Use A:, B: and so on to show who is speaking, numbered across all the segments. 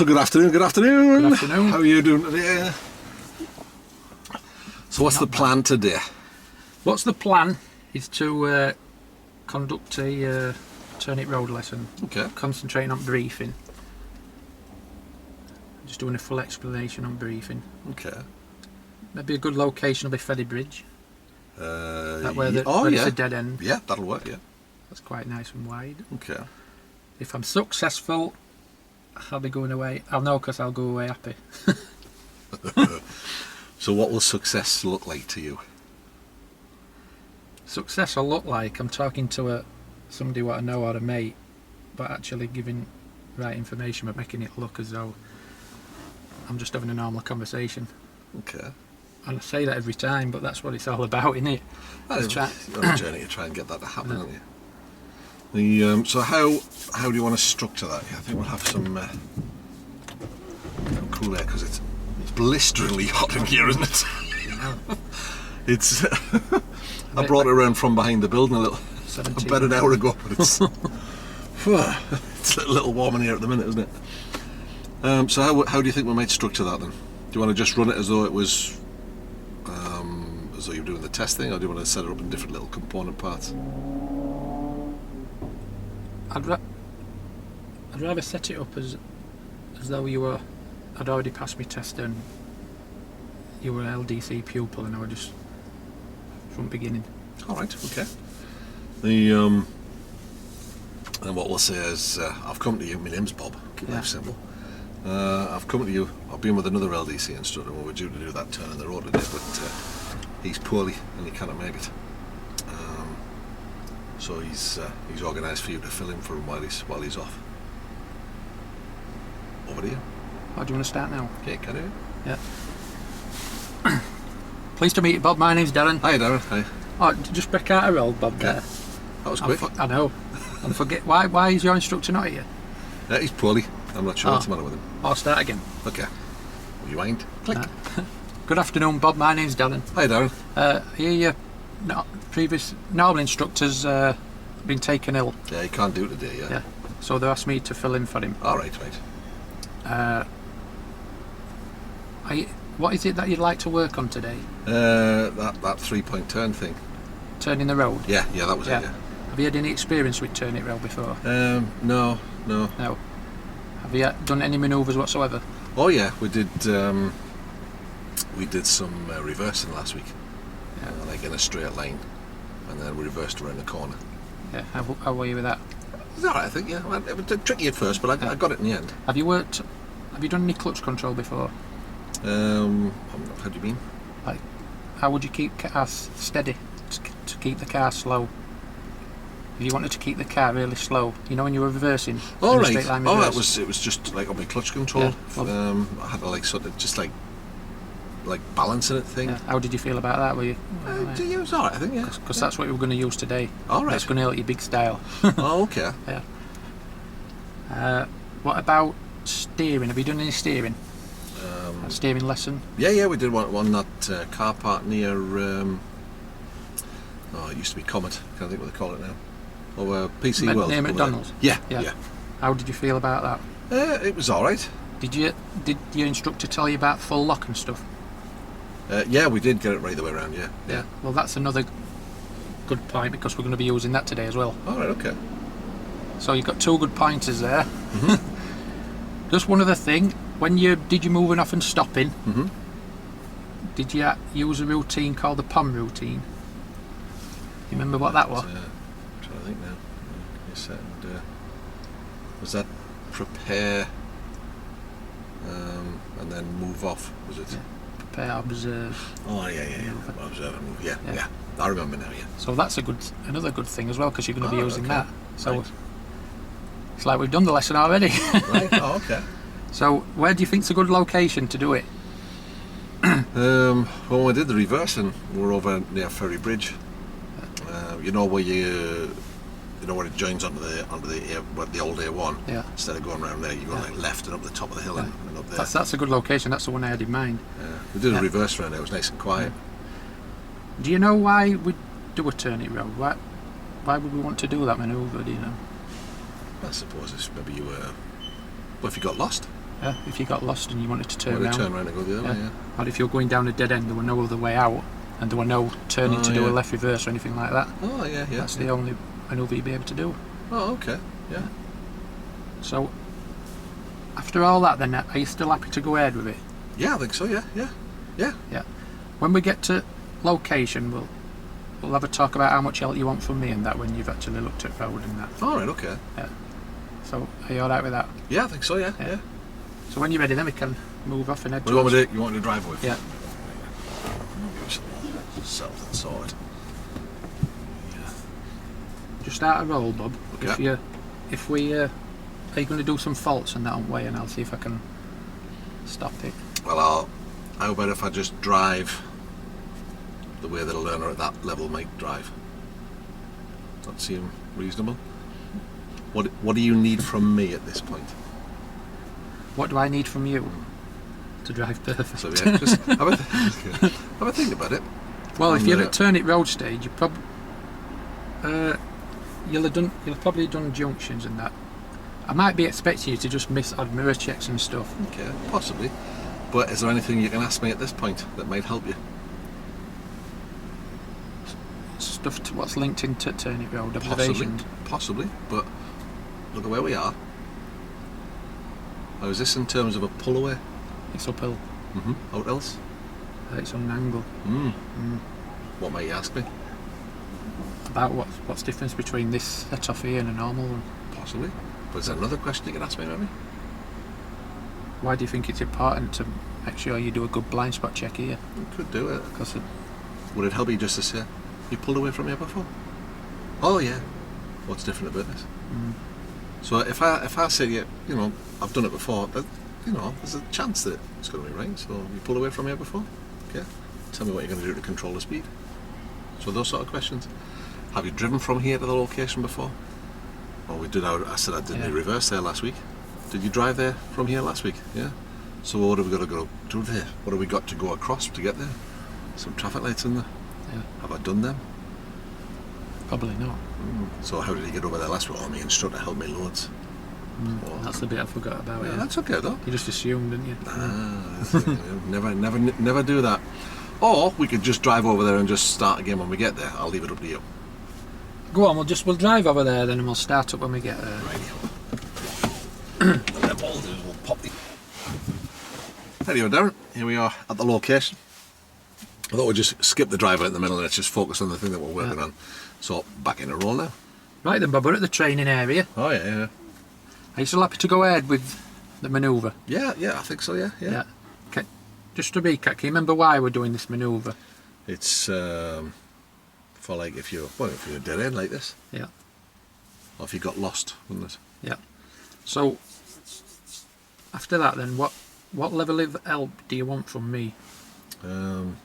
A: So good afternoon.
B: Good afternoon.
A: How are you doing today? So what's the plan today?
B: What's the plan is to conduct a turnip road lesson.
A: Okay.
B: Concentrating on briefing. Just doing a full explanation on briefing.
A: Okay.
B: Maybe a good location will be Ferry Bridge. That where it's a dead end.
A: Yeah, that'll work, yeah.
B: That's quite nice and wide.
A: Okay.
B: If I'm successful, I'll be going away. I'll know because I'll go away happy.
A: So what will success look like to you?
B: Success will look like I'm talking to somebody what I know or a mate, but actually giving right information, but making it look as though I'm just having a normal conversation.
A: Okay.
B: And I say that every time, but that's what it's all about, isn't it?
A: You're on a journey to try and get that to happen, aren't you? So how do you want to structure that? I think we'll have some cool air because it's blisteringly hot in here, isn't it? It's. I brought it around from behind the building about an hour ago, but it's it's a little warm in here at the minute, isn't it? So how do you think we might structure that then? Do you want to just run it as though it was as though you're doing the testing, or do you want to set it up in different little component parts?
B: I'd rather set it up as though I'd already passed my test and you were an LDC pupil and I were just from beginning.
A: Alright, okay. And what we'll say is, I've come to you, my name's Bob, keep life simple. I've come to you, I've been with another LDC instructor and we're due to do that turn in the road today, but he's poorly and he cannot make it. So he's organised for you to fill in for him while he's off. Over to you.
B: Oh, do you want to start now?
A: Okay, can you?
B: Yeah. Pleased to meet you, Bob. My name's Darren.
A: Hi, Darren. Hi.
B: Oh, just break out a roll, Bob.
A: Yeah. That was quick.
B: I know. And forget why is your instructor not here?
A: He's poorly. I'm not sure what's the matter with him.
B: I'll start again.
A: Okay. Rewind. Click.
B: Good afternoon, Bob. My name's Darren.
A: Hi, Darren.
B: Your previous normal instructor's been taken ill.
A: Yeah, he can't do it today. Yeah.
B: So they asked me to fill in for him.
A: All right.
B: What is it that you'd like to work on today?
A: That 3-point turn thing.
B: Turning the road?
A: Yeah, that was it, yeah.
B: Have you had any experience with turning road before?
A: No.
B: No. Have you done any manoeuvres whatsoever?
A: Oh yeah, we did some reversing last week.
B: Yeah.
A: Like in a straight line, and then we reversed around the corner.
B: Yeah, how were you with that?
A: It was alright, I think, yeah. It was tricky at first, but I got it in the end.
B: Have you done any clutch control before?
A: How do you mean?
B: Like, how would you keep cars steady to keep the car slow? If you wanted to keep the car really slow, you know when you were reversing.
A: Oh right.
B: Straight line reverse.
A: It was just like on my clutch control. Yeah. I had to like sort of just like balancing it thing.
B: Yeah. How did you feel about that? Were you?
A: It was alright, I think. Yeah.
B: Because that's what we were going to use today.
A: All right.
B: That's going to help your big style.
A: Oh okay.
B: Yeah. What about steering? Have you done any steering? A steering lesson?
A: Yeah, we did one that car park near. It used to be Comet. Can't think what they call it now. Or PC World.
B: Near McDonald's.
A: Yeah.
B: How did you feel about that?
A: It was all right.
B: Did your instructor tell you about full lock and stuff?
A: Yeah, we did get it right the way around. Yeah.
B: Well, that's another good point because we're going to be using that today as well.
A: All right. Okay.
B: So you've got two good pointers there.
A: Mm-hmm.
B: Just one other thing. When you moving off and stopping, did you use a routine called the POM routine? You remember what that was?
A: I'm trying to think now. Was that prepare and then move off? Was it?
B: Yeah. Prepare, observe.
A: Oh yeah. Observe and move. Yeah. I remember now. Yeah.
B: So that's another good thing as well because you're going to be using that. So
A: right.
B: It's like we've done the lesson already.
A: Right. Oh, okay.
B: So where do you think's a good location to do it?
A: When we did the reversing, we were over near Ferry Bridge. You know where where it joins onto the old A1. Yeah. Instead of going around there, you go like left and up the top of the hill and up there.
B: That's a good location. That's the one I had in mind.
A: Yeah. We did a reverse around there. It was nice and quiet.
B: Yeah. Do you know why we do a turning road? Why would we want to do that manoeuvre? Do you know?
A: I suppose it's maybe you were. Well, if you got lost.
B: If you got lost and you wanted to turn
A: Well,
B: around.
A: turn around and go the other way, yeah.
B: Or if you're going down a dead end, there were no other way out, and there were no turning to do a left reverse or anything like that.
A: Oh, yeah, yeah.
B: That's the only manoeuvre you'd be able to do.
A: Oh, okay, yeah.
B: So, after all that then, are you still happy to go ahead with it?
A: Yeah, I think so, yeah.
B: Yeah. When we get to location, we'll have a talk about how much help you want from me and that when you've actually looked at road and that.
A: Alright, okay.
B: Yeah. So, are you alright with that?
A: Yeah, I think so, yeah.
B: So when you're ready then we can move off and head
A: What do you want me to do? You want me to drive with?
B: Yeah.
A: Self and sorted.
B: Just out of roll, Bob.
A: Okay.
B: Are you going to do some faults and that on way, and I'll see if I can stop it.
A: Well, how about if I just drive the way that a learner at that level might drive? Does that seem reasonable? What do you need from me at this point?
B: What do I need from you to drive perfect?
A: So yeah, just have a think about it.
B: Well, if you're at turn it road stage, you probably you'll have probably done junctions and that. I might be expecting you to just miss odd mirror checks and stuff.
A: Okay, possibly. But is there anything you can ask me at this point that might help you?
B: Stuff to what's linked into turn it road observation.
A: Possibly. But look at where we are. How is this in terms of a pull away?
B: It's uphill.
A: What else?
B: It's on an angle.
A: What might you ask me?
B: About what's the difference between this set off here and a normal one?
A: Possibly. But is there another question you can ask me, maybe?
B: Why do you think it's important to make sure you do a good blind spot check here?
A: You could do it.
B: Because
A: Would it help you just to say, you pulled away from here before? Oh yeah. What's different about this? So if I say, you know, I've done it before, but, you know, there's a chance that it's going to be right. So you pulled away from here before? Okay. Tell me what you're going to do to control the speed. So those sort of questions. Have you driven from here to the location before? Well, I said I did the reverse there last week. Did you drive there from here last week? Yeah. So what have we got to go do there? What have we got to go across to get there? Some traffic lights in there.
B: Yeah.
A: Have I done them?
B: Probably not.
A: So how did you get over there last week? Oh, my instructor helped me loads.
B: That's the bit I forgot about.
A: Yeah, that's okay though.
B: You just assumed, didn't you?
A: Never do that. Or we could just drive over there and just start again when we get there. I'll leave it up to you.
B: Go on, we'll drive over there then and we'll start up when we get there.
A: Right. And then what we'll do is we'll pop the... There you go, Darren. Here we are at the location. I thought we'd just skip the driver in the middle and let's just focus on the thing that we're working on. So, back in a roll now.
B: Right then, Bob, we're at the training area.
A: Oh, yeah.
B: Are you still happy to go ahead with the manoeuvre?
A: Yeah, I think so, yeah.
B: Okay. Just to recap, can you remember why we're doing this manoeuvre?
A: It's for like if you're dead end like this.
B: Yeah.
A: Or if you got lost, wouldn't it?
B: Yeah. So, after that then, what level of help do you want from me?
A: I'm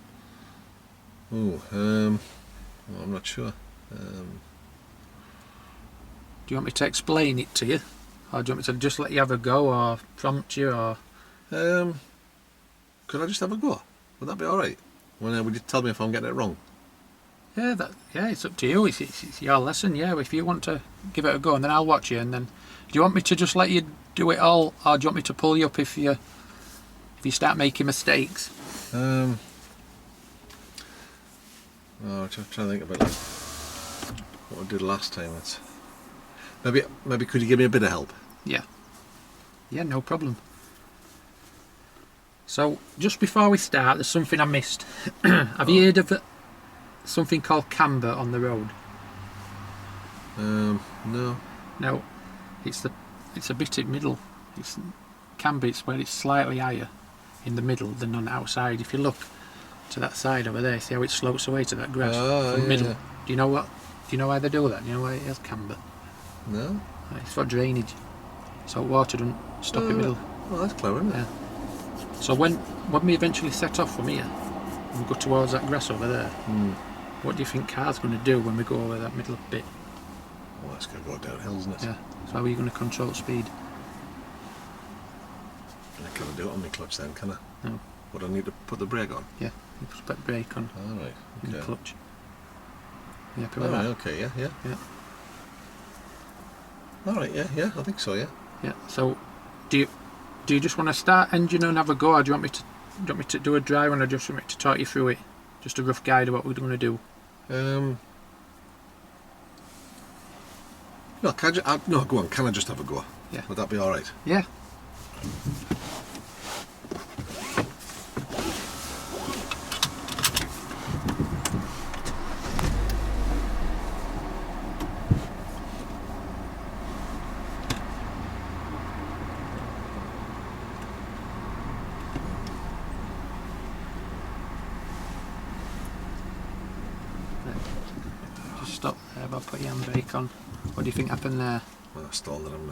A: not sure.
B: Do you want me to explain it to you? Or do you want me to just let you have a go or prompt you or...
A: Could I just have a go? Would that be alright? Would you tell me if I'm getting it wrong?
B: Yeah, it's up to you. It's your lesson, yeah. If you want to give it a go and then I'll watch you and then... Do you want me to just let you do it all or do you want me to pull you up if you start making mistakes?
A: I'm trying to think about like, what I did last time. It's maybe could you give me a bit of help?
B: Yeah, no problem. So just before we start, there's something I missed. Have you heard of something called camber on the road?
A: No.
B: No, it's a bit in the middle. Camber, it's where it's slightly higher in the middle than on the outside. If you look to that side over there, see how it slopes away to that grass from the middle.
A: Yeah.
B: Do you know why they do that? Do you know why it has camber?
A: No.
B: It's for drainage, so water doesn't stop in the middle.
A: Oh, that's clever, isn't it?
B: Yeah. So when we eventually set off from here and we go towards that grass over there, what do you think car's going to do when we go over that middle bit?
A: Well, that's going to go downhill, isn't it?
B: Yeah. So how are you going to control speed?
A: I can't do it on my clutch then, can I?
B: No.
A: Would I need to put the brake on?
B: Yeah. You put the brake on
A: Alright,
B: in the
A: okay.
B: clutch. You happy with
A: Alright,
B: that?
A: okay, yeah.
B: Yeah.
A: Alright, yeah, I think so, yeah.
B: Yeah. So do Do you just want to start engine and have a go, or do you want me to do a drive, and I just want me to talk you through it? Just a rough guide of what we're going to do.
A: No, no, go on. Can I just have a go?
B: Yeah.
A: Would that be all right?
B: Yeah. Just stop there, Bob. Put your handbrake on. What do you think happened there?
A: Well, I stalled it, haven't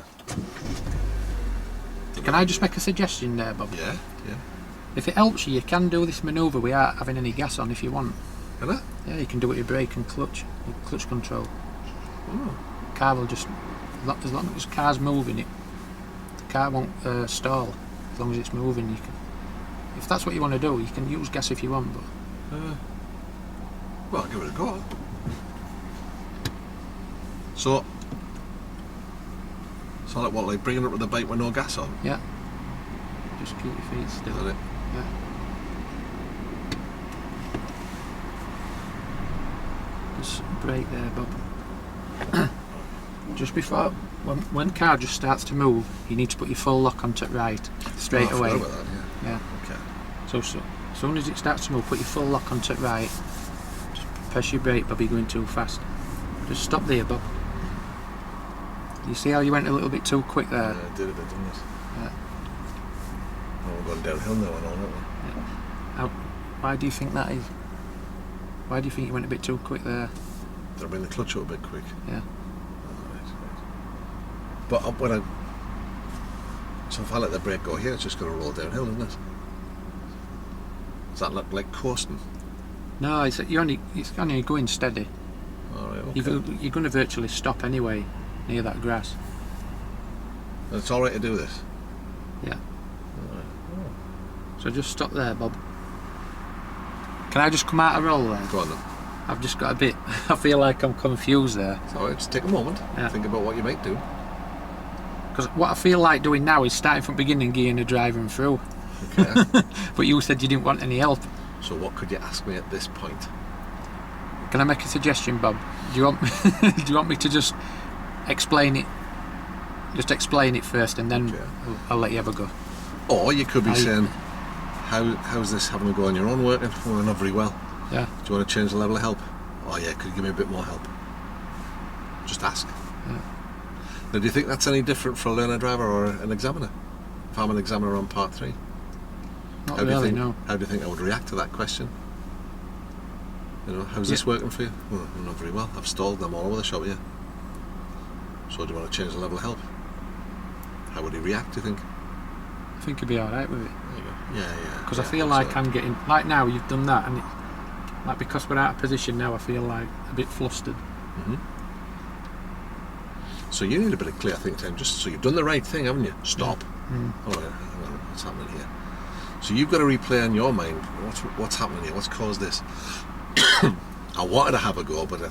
A: I?
B: Can I just make a suggestion there, Bob?
A: Yeah, yeah.
B: If it helps you, you can do this manoeuvre without having any gas on if you want.
A: Can I?
B: Yeah, you can do it with brake and clutch control.
A: Oh.
B: Car will just, as long as the car's moving, the car won't stall. As long as it's moving, you can. If that's what you want to do, you can use gas if you want, but.
A: Well, I'll give it a go. So like what, like bringing it up to the bike with no gas on?
B: Yeah. Just keep your feet still.
A: Is that it?
B: Yeah. Just brake there, Bob. Just before, when car just starts to move, you need to put your full lock onto right straight
A: I
B: away.
A: forgot about that,
B: Yeah.
A: Okay.
B: So as soon as it starts to move, put your full lock onto right. Just press your brake, Bob. You're going too fast. Just stop there, Bob. You see how you went a little bit too quick there?
A: Yeah, it did a bit, didn't it?
B: Yeah.
A: Oh, we're going downhill now and all, aren't we?
B: Why do you think that is? Why do you think you went a bit too quick there?
A: Did I bring the clutch up a bit quick?
B: Yeah.
A: Right. But so if I let the brake go here, it's just going to roll downhill, isn't it? Does that look like coasting?
B: No, it's only going steady.
A: All right, okay.
B: You're going to virtually stop anyway near that grass.
A: And it's all right to do this?
B: Yeah.
A: All right. Oh.
B: So just stop there, Bob. Can I just come out of roll there?
A: Go on then.
B: I've just got a bit. I feel like I'm confused there.
A: It's all right, just take a moment.
B: Yeah.
A: Think about what you might do.
B: Because what I feel like doing now is starting from beginning gear and driving through.
A: Okay.
B: But you said you didn't want any help.
A: So what could you ask me at this point?
B: Can I make a suggestion, Bob? Do you want do you want me to just explain it? Just explain it first, and then
A: Okay.
B: I'll let you have a go.
A: Or you could be saying, how's this having a go on your own working? Well, not very well.
B: Yeah.
A: Do you want to change the level of help? Oh yeah, could you give me a bit more help? Just ask.
B: Yeah.
A: Now, do you think that's any different for a learner driver or an examiner? If I'm an examiner on part 3?
B: Not
A: How do you
B: really,
A: think,
B: no.
A: How do you think I would react to that question? You know, how's this working for you? Well, not very well. I've stalled them all over the shop, yeah. So do you want to change the level of help? How would he react, do you think?
B: I think you'll be alright with it.
A: There you go. Yeah.
B: Because
A: yeah,
B: I feel like I'm getting... Like now, you've done that, and like because we're out of position now, I feel like a bit flustered.
A: Mm-hmm. So you need a bit of clear think time. Just so you've done the right thing, haven't you? Stop.
B: Mm.
A: Oh, hang on, what's happening here? So you've got to replay in your mind what's happening here. What's caused this? I wanted to have a go, but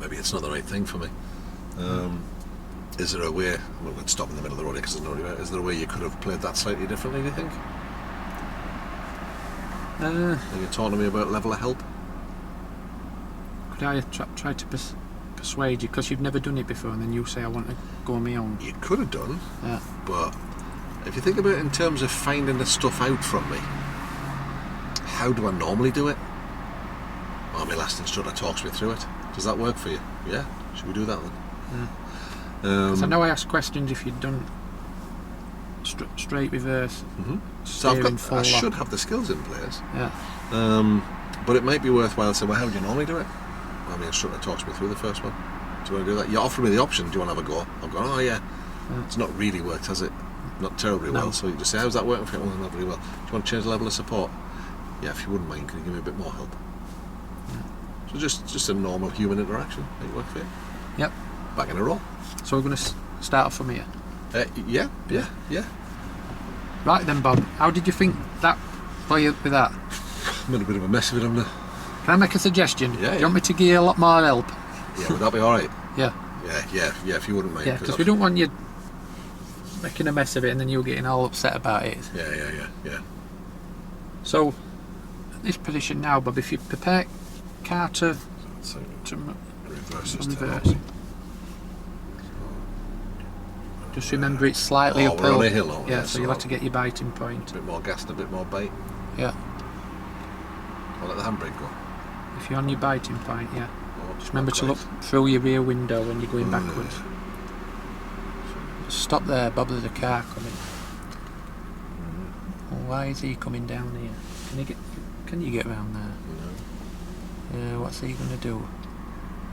A: maybe it's not the right thing for me. Is there a way? We're going to stop in the middle of the road because there's no. Is there a way you could have played that slightly differently? Do you think? Are you talking to me about level of help?
B: Could I try to persuade you, because you've never done it before, and then you say I want to go on my own?
A: You could have done,
B: Yeah.
A: but if you think about it in terms of finding the stuff out from me, how do I normally do it? Well, my last instructor talks me through it. Does that work for you? Yeah? Should we do that then?
B: Yeah. So I know I asked questions if you'd done straight reverse,
A: So
B: steering full
A: I
B: lock.
A: should have the skills in place.
B: Yeah.
A: But it might be worthwhile saying, well, how do you normally do it? Well, my instructor talks me through the first one. Do you want to do that? You offer me the option, do you want to have a go? I'm going, oh yeah. It's not really worked, has it? Not terribly well. So you just say, how's that working for you? Well, not very well. Do you want to change the level of support? Yeah, if you wouldn't mind, can you give me a bit more help? So just a normal human interaction. Make it work for you.
B: Yep.
A: Back in a roll.
B: So we're going to start off from here.
A: Yeah.
B: Right then, Bob. How did you think that play with that?
A: Made a bit of a mess of it, haven't I?
B: Can I make a suggestion?
A: Yeah,
B: Do you want me to give you a lot more help?
A: Yeah, would that be alright?
B: Yeah.
A: Yeah, if you wouldn't mind.
B: Yeah, because we don't want you making a mess of it, and then you were getting all upset about it.
A: Yeah.
B: So, at this position now, Bob, if you prepare car to
A: reverse.
B: Just remember it's slightly uphill.
A: We're on a hill,
B: yeah, so you'll have to get your biting point.
A: A bit more gas and a bit more bite.
B: Yeah.
A: I'll let the handbrake go.
B: If you're on your biting point, yeah.
A: Oh,
B: Just remember to look through your rear window when you're going backwards. Just stop there, Bob, there's a car coming. Well, why is he coming down here? Can you get around there?
A: No.
B: What's he going to do?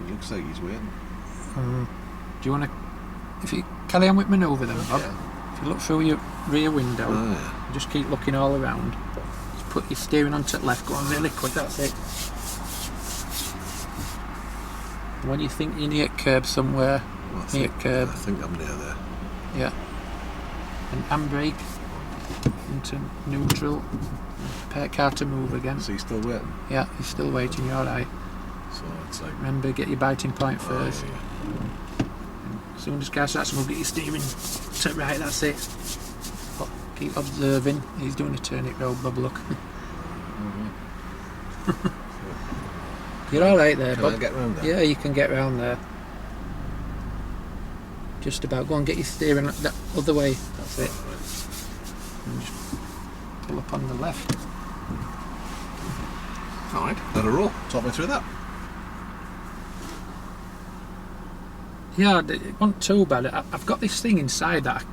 A: It looks like he's waiting.
B: Do you want to... If you carry on with manoeuvre then, Bob.
A: Yeah.
B: If you look through your rear window, just keep looking all around. Just put your steering onto the left, go on really quick, that's it. When you think you're near curb somewhere, near curb.
A: I think I'm near there.
B: Yeah. And handbrake into neutral. Prepare car to move again.
A: So he's still waiting?
B: Yeah, he's still waiting, you're alright.
A: So it's like...
B: Remember, get your biting point first.
A: Yeah.
B: As soon as the car starts to move, get your steering to right, that's it. Keep observing. He's doing a turn it road, Bob, look. You're alright there, Bob.
A: Can I get round there?
B: Yeah, you can get round there. Just about. Go on, get your steering that other way. That's it. And just pull up on the left.
A: Alright, let her roll. Talk me through that.
B: Yeah, it wasn't too bad. I've got this thing inside that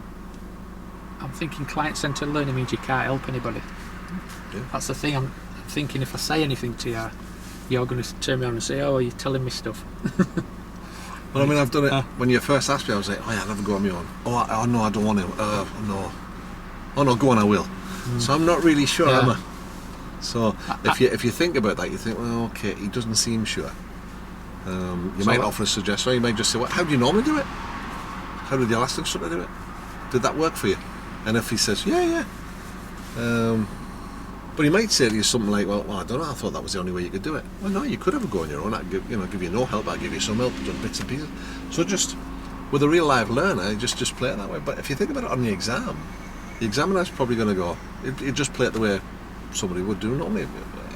B: I'm thinking client-centred learning means you can't help anybody.
A: Yeah.
B: That's the thing. I'm thinking if I say anything to you, you're going to turn me on and say, "Oh, you're telling me stuff."
A: Well, I mean, I've done it. When you first asked me, I was like, "Oh yeah, I'll have a go on my own." Oh no, I don't want to. No. Oh no, go on, I will. So I'm not really sure, am I? So if you think about that, you think, well, okay, he doesn't seem sure. You might offer a suggestion. You might just say, "Well, how do you normally do it? How did your last instructor do it? Did that work for you?" And if he says, "Yeah," but he might say to you something like, "Well, I don't know. I thought that was the only way you could do it." Well, no, you could have a go on your own. I'd give you no help. I'd give you some help, just bits and pieces. So just with a real live learner, just play it that way. But if you think about it on the examiner's probably going to go. You just play it the way somebody would do normally.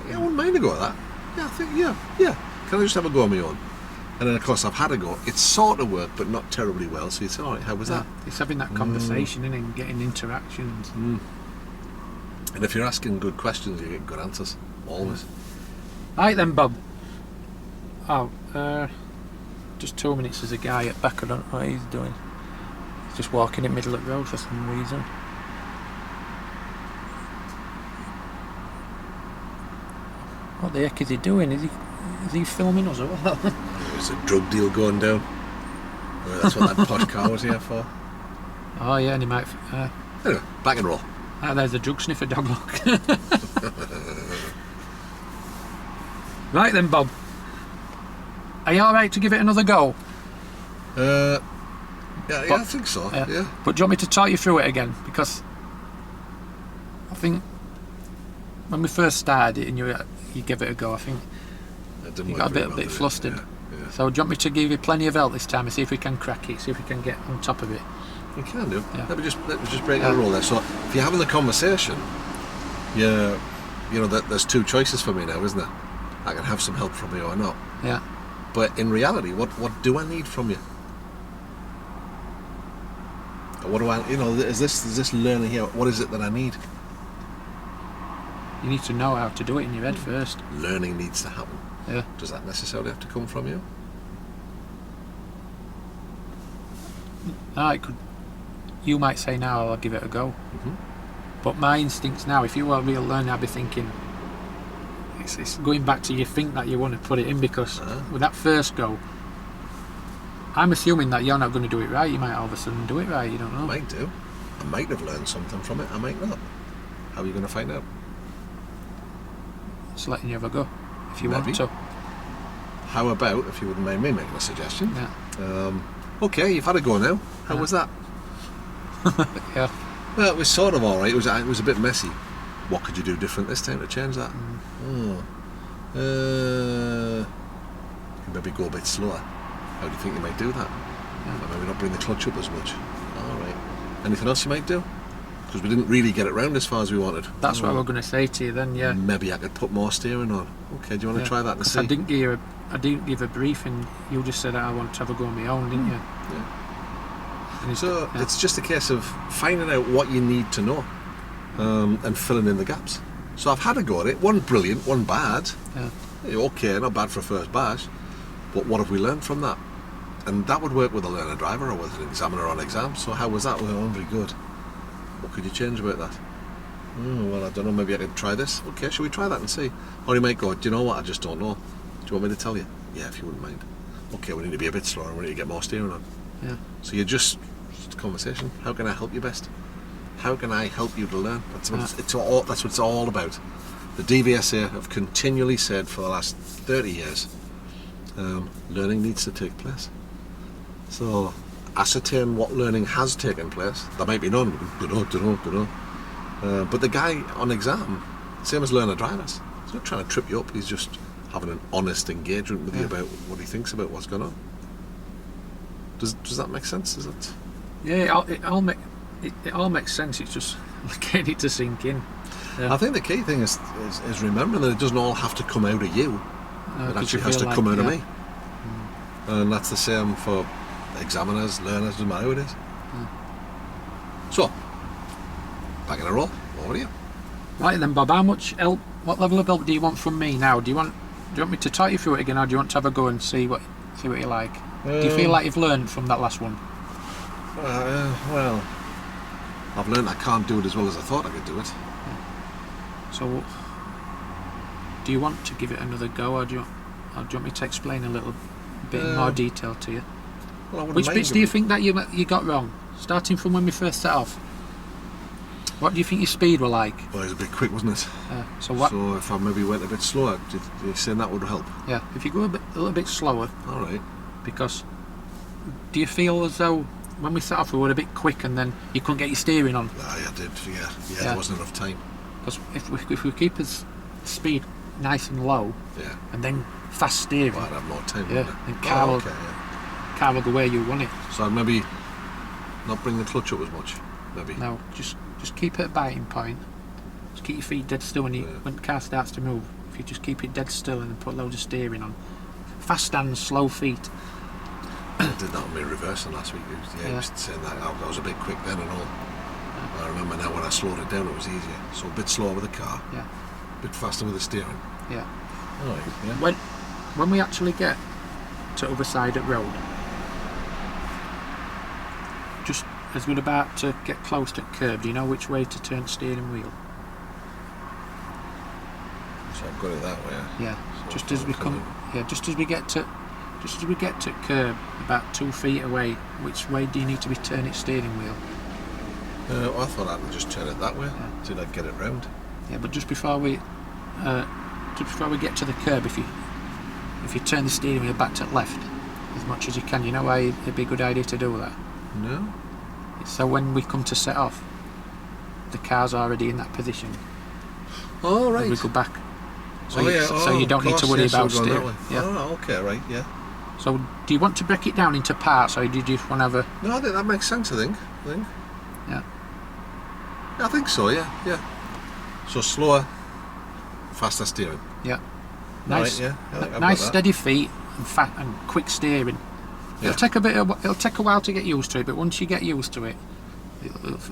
A: Yeah, I wouldn't mind a go at that. Yeah, I think yeah. Can I just have a go on my own? And then of course I've had a go. It's sort of worked, but not terribly well. So you say, "All right, how was that?"
B: It's having that conversation and getting interactions.
A: And if you're asking good questions, you get good answers. Always.
B: Right then, Bob. Just 2 minutes. There's a guy at back. I don't know what he's doing. He's just walking in the middle of the road for some reason. What the heck is he doing? Is he filming us or what?
A: There's a drug deal going down. Well, that's what that posh car was here for.
B: Oh yeah, and he might.
A: Anyway, back and roll.
B: There's a drug sniffer dog, look. Right then, Bob. Are you alright to give it another go?
A: Yeah, I think so. Yeah.
B: But do you want me to talk you through it again? Because I think when we first started it and you gave it a go, I think you got a bit flustered.
A: Yeah.
B: So do you want me to give you plenty of help this time and see if we can crack it, see if we can get on top of it?
A: You can do.
B: Yeah.
A: Let me just break the rule there. So if you're having the conversation, there's two choices for me now, isn't there? I can have some help from you or not.
B: Yeah.
A: But in reality, what do I need from you? What do I? Is this learning here? What is it that I need?
B: You need to know how to do it in your head first.
A: Learning needs to happen.
B: Yeah.
A: Does that necessarily have to come from you?
B: No, you might say now, I'll give it a go. But my instincts now, if you were a real learner, I'd be thinking, it's going back to you think that you want to put it in, because with that first go, I'm assuming that you're not going to do it right. You might all of a sudden do it right, you don't know.
A: I might do. I might have learned something from it, I might not. How are you going to find out?
B: Just letting you have a go, if you
A: Maybe.
B: want to.
A: How about, if you wouldn't mind me making a suggestion?
B: Yeah.
A: Okay, you've had a go now. How was that?
B: Yeah.
A: Well, it was sort of alright. It was a bit messy. What could you do different this time to change that? You maybe go a bit slower. How do you think you might do that? Maybe not bring the clutch up as much. Alright. Anything else you might do? Because we didn't really get it round as far as we wanted.
B: That's what I was going to say to you then, yeah.
A: Maybe I could put more steering on. Okay, do you want to try that and see?
B: I didn't give a briefing. You just said I want to have a go on my own, didn't you?
A: Yeah. So it's just a case of finding out what you need to know and filling in the gaps. So I've had a go at it. One brilliant, one bad.
B: Yeah.
A: Okay, not bad for a first bash. But what have we learned from that? And that would work with a learner driver or with an examiner on exam. So how was that? Well, very good. What could you change about that? Well, I don't know, maybe I could try this. Okay, shall we try that and see? Or you might go, do you know what, I just don't know. Do you want me to tell you? Yeah, if you wouldn't mind. Okay, we need to be a bit slower, we need to get more steering on.
B: Yeah.
A: So you're just a conversation. How can I help you best? How can I help you to learn? That's what it's all about. The DVSA have continually said for the last 30 years, learning needs to take place. So ascertain what learning has taken place. There might be none. Don't know. But the guy on exam, same as learner drivers, he's not trying to trip you up. He's just having an honest engagement with you about what he thinks about what's going on. Does that make sense? Is it?
B: Yeah, it all makes sense. It's just getting it to sink in. Yeah.
A: I think the key thing is remembering that it doesn't all have to come out of you. It actually has to come out of me. And that's the same for examiners, learners, doesn't matter who it is. So, back in a roll. Over to you.
B: Right then, Bob. How much help? What level of help do you want from me now? Do you want me to talk you through it again, or do you want to have a go and see what you like? Do you feel like you've learned from that last one?
A: Well, I've learned I can't do it as well as I thought I could do it.
B: So, do you want to give it another go, or do you want me to explain a little bit in more detail to you?
A: Well,
B: Which bits do you think that you got wrong? Starting from when we first set off. What do you think your speed were like?
A: Well, it was a bit quick, wasn't it?
B: So
A: if I maybe went a bit slower, did you say that would help?
B: Yeah, if you go a little bit slower.
A: All right.
B: Because do you feel as though when we set off we were a bit quick and then you couldn't get your steering on?
A: I did. Yeah. There wasn't enough time.
B: Because if we keep his speed nice and low, and then fast steering,
A: I'd have more time.
B: Yeah, then car will go where you want it.
A: So I'd maybe not bring the clutch up as much. Maybe.
B: No, just keep it at biting point. Just keep your feet dead still when the car starts to move. If you just keep it dead still and then put loads of steering on. Fast hands, slow feet.
A: I did that on my reversing last week. He was saying that I was a bit quick then and all. I remember now when I slowed it down it was easier. So a bit slower with the car. Yeah. A bit faster with the steering.
B: Yeah.
A: All right. Yeah.
B: When we actually get to other side of the road, just as we're about to get close to the curb, do you know which way to turn the steering wheel?
A: So I've got it that way.
B: Yeah. So just as we get to curb, about 2 feet away, which way do you need to be turning its steering wheel?
A: I thought I could just turn it that way till I get it round.
B: Yeah, but just before we get to the curb, if you turn the steering wheel back to the left as much as you can, you know why it'd be a good idea to do that?
A: No.
B: So when we come to set off, the car's already in that position.
A: Oh right.
B: We go back. So you don't need to worry about steering.
A: Yeah. Oh, okay, right, yeah.
B: So do you want to break it down into parts, or do you just want to have a...
A: No, I think that makes sense, I think.
B: Yeah.
A: I think so, yeah. So slower, faster steering.
B: Yeah.
A: Nice,
B: right, nice steady feet and quick steering. Yeah. It'll take a while to get used to it, but once you get used to it,